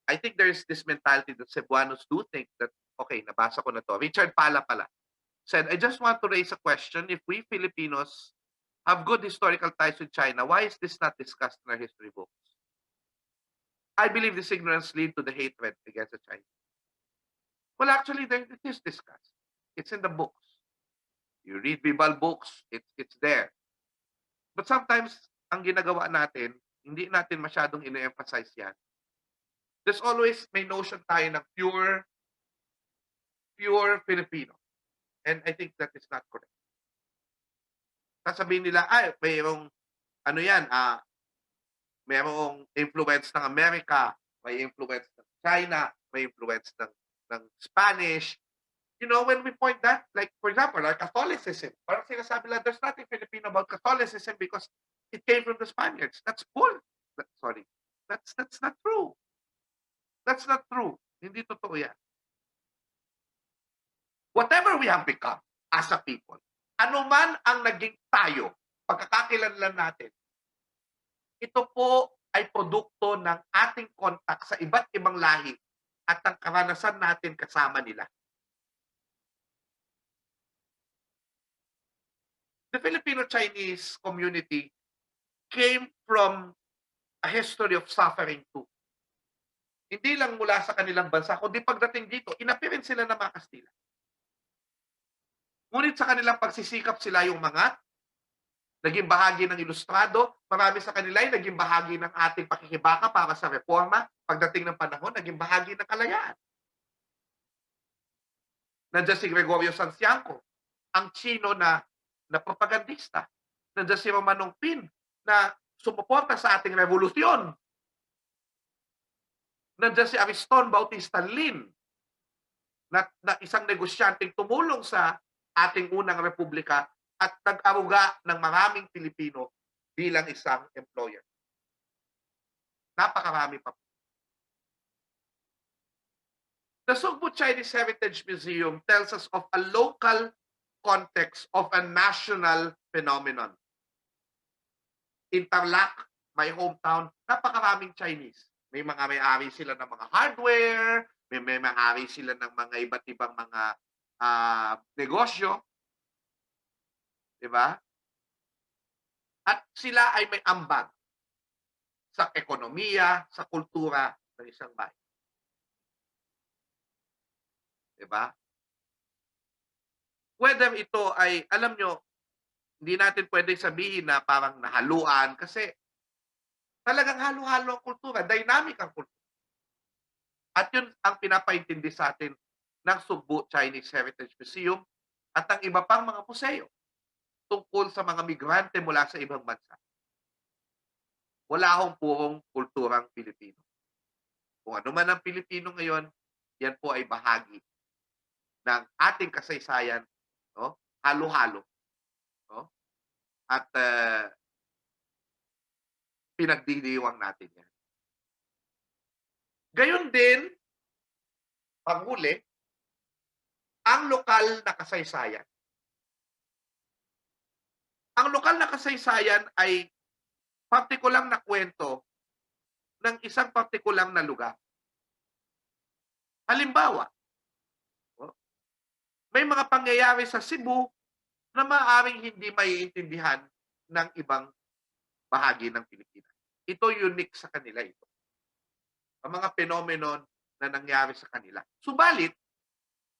S2: I think there's this mentality that Cebuanos do think that, okay, nabasa ko na to. Richard pala said, I just want to raise a question. If we Filipinos have good historical ties with China, why is this not discussed in our history books? I believe this ignorance leads to the hatred against the Chinese. Well, actually, it is discussed. It's in the books. You read Vibal books, it's there. But sometimes, ang ginagawa natin, hindi natin masyadong ina-emphasize yan. There's always may notion tayo ng pure Filipino. And I think that is not correct. Sasabihin nila, mayroong, mayroong influence ng Amerika, may influence ng China, may influence ng Spanish. You know, when we point that, like, for example, our Catholicism, parang sinasabi lang, there's nothing Filipino about Catholicism because it came from the Spaniards. That's bull. Sorry. That's not true. That's not true. Hindi totoo yan. Whatever we have become as a people, ano man ang naging tayo, pagkakakilanlan natin, ito po ay produkto ng ating kontak sa iba't ibang lahi at ang karanasan natin kasama nila. The Filipino-Chinese community came from a history of suffering too. Hindi lang mula sa kanilang bansa, kundi pagdating dito, inapirin sila ng mga Kastila. Ngunit sa kanilang pagsisikap sila yung mga naging bahagi ng ilustrado, marami sa kanila ay naging bahagi ng ating pakikibaka para sa reforma, pagdating ng panahon, naging bahagi ng kalayaan. Nandiyan si Gregorio Sanciangco, ang Chino na propagandista. Nandiyan si Romanong Pin na sumuporta sa ating revolusyon. Nandiyan si Ariston Bautista Lin na isang negosyanteng tumulong sa ating unang republika at nag-aruga ng maraming Pilipino bilang isang employer. Napakarami pa. The Sugbo Chinese Heritage Museum tells us of a local context of a national phenomenon. In Tarlac, my hometown, napakaraming Chinese. May mga may-ari sila ng mga hardware, may may-ari sila ng mga iba't ibang mga negosyo. Diba? At sila ay may ambag sa ekonomiya, sa kultura ng isang bayan. Diba? Whether ito ay, alam nyo, hindi natin pwedeng sabihin na parang nahaluan kasi talagang halo-halo ang kultura, dynamic ang kultura. At yun ang pinapaintindi sa atin ng Sugbo Chinese Heritage Museum at ang iba pang mga museo tungkol sa mga migrante mula sa ibang bansa. Wala akong purong kulturang Pilipino. Kung ano man ang Pilipino ngayon, yan po ay bahagi ng ating kasaysayan, no? Halo-halo. No? At pinagdiriwang natin yan. Gayon din, panghuli, ang lokal na kasaysayan. Ang lokal na kasaysayan ay partikulang na kwento ng isang partikulang na lugar. Halimbawa, may mga pangyayari sa Cebu na maaaring hindi maiintindihan ng ibang bahagi ng Pilipinas. Ito unique sa kanila ito. Ang mga phenomenon na nangyari sa kanila. Subalit,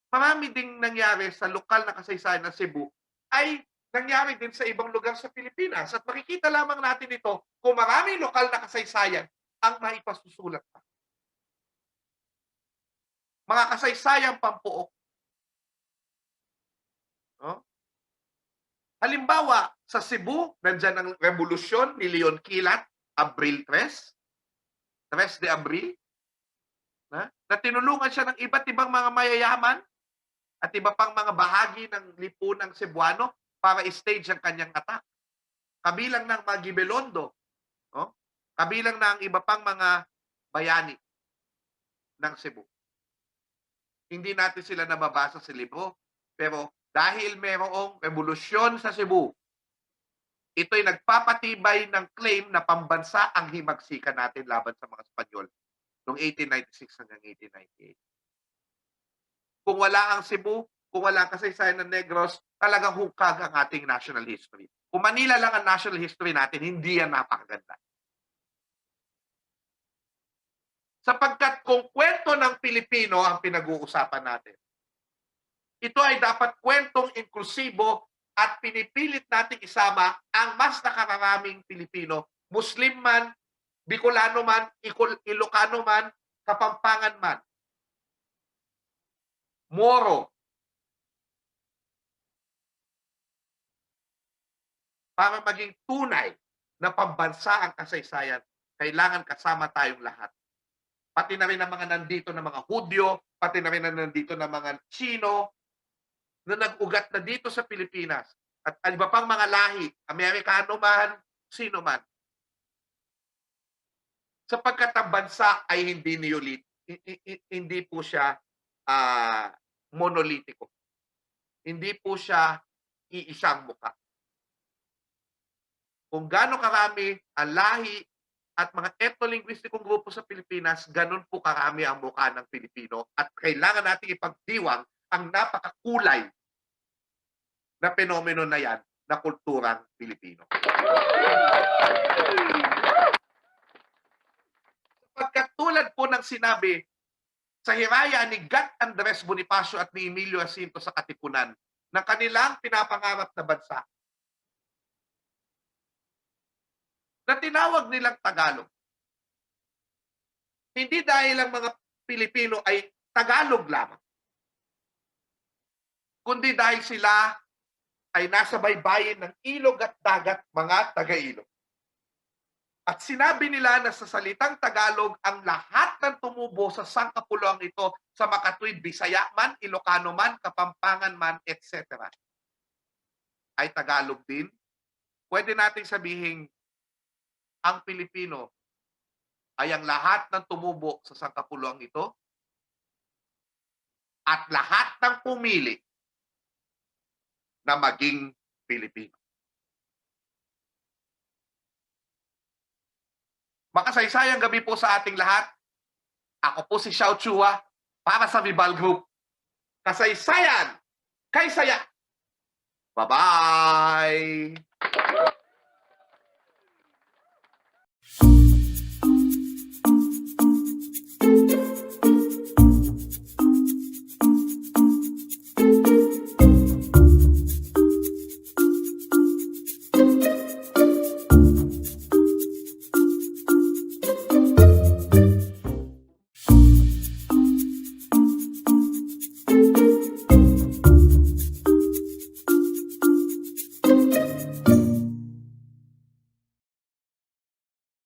S2: marami ding nangyari sa lokal na kasaysayan ng Cebu ay nangyari din sa ibang lugar sa Pilipinas. At makikita lamang natin ito kung maraming lokal na kasaysayan ang maipasusulat pa. Mga kasaysayang pampuok. No? Halimbawa, sa Cebu, nandyan ang revolusyon ni Leon Quilat, Abril 3 de Abril, na tinulungan siya ng iba't ibang mga mayayaman at iba pang mga bahagi ng lipunang Cebuano para i-stage ang kanyang attack. Kabilang ng mga Gibelondo, no? Kabilang na ang iba pang mga bayani ng Cebu. Hindi natin sila nababasa sa libro, pero dahil mayroong revolusyon sa Cebu, ito'y nagpapatibay ng claim na pambansa ang himagsikan natin laban sa mga Espanyol noong 1896 hanggang 1898. Kung wala ang Cebu, kung wala ang kasaysayan ng Negros, talagang hukag ang ating national history. Kung Manila lang ang national history natin, hindi yan napakaganda. Sapagkat kung kwento ng Pilipino ang pinag-uusapan natin, ito ay dapat kwentong inklusibo at pinipilit nating isama ang mas nakakaraming Pilipino, Muslim man, Bicolano man, Ilocano man, Kapampangan man, Moro, para maging tunay na pambansa ang kasaysayan, kailangan kasama tayong lahat. Pati na rin ang mga nandito na mga Hudyo, pati na rin ang nandito na mga Chino, na nag-ugat na dito sa Pilipinas. At iba pang mga lahi, Amerikano man, sino man. sapagkat ang bansa ay hindi hindi po siya monolitiko. Hindi po siya iisang mukha. Kung gaano karami ang lahi at mga etnolinguistikong grupo sa Pilipinas, ganun po karami ang mukha ng Pilipino at kailangan natin ipagdiwang ang napakakulay na penomeno na yan na kulturang Pilipino. Pagkat tulad po ng sinabi sa hiraya ni Gat Andres Bonifacio at ni Emilio Jacinto sa Katipunan ng kanilang pinapangarap na bansa, na tinawag nilang Tagalog. Hindi dahil ang mga Pilipino ay Tagalog lamang, kundi dahil sila ay nasa baybayin ng ilog at dagat, mga taga-ilog. At sinabi nila na sa salitang Tagalog, ang lahat ng tumubo sa sangkapuluang ito sa makatwid Bisaya man, Ilocano man, Kapampangan man, etc. ay Tagalog din. Pwede nating sabihin, ang Pilipino ay ang lahat ng tumubo sa sangkapuluang ito at lahat ng pumili na maging Pilipino. Makasaysayang gabi po sa ating lahat. Ako po si Xiao Chua para sa Vibal Group. Kasaysayan! Kaysaya! Bye-bye!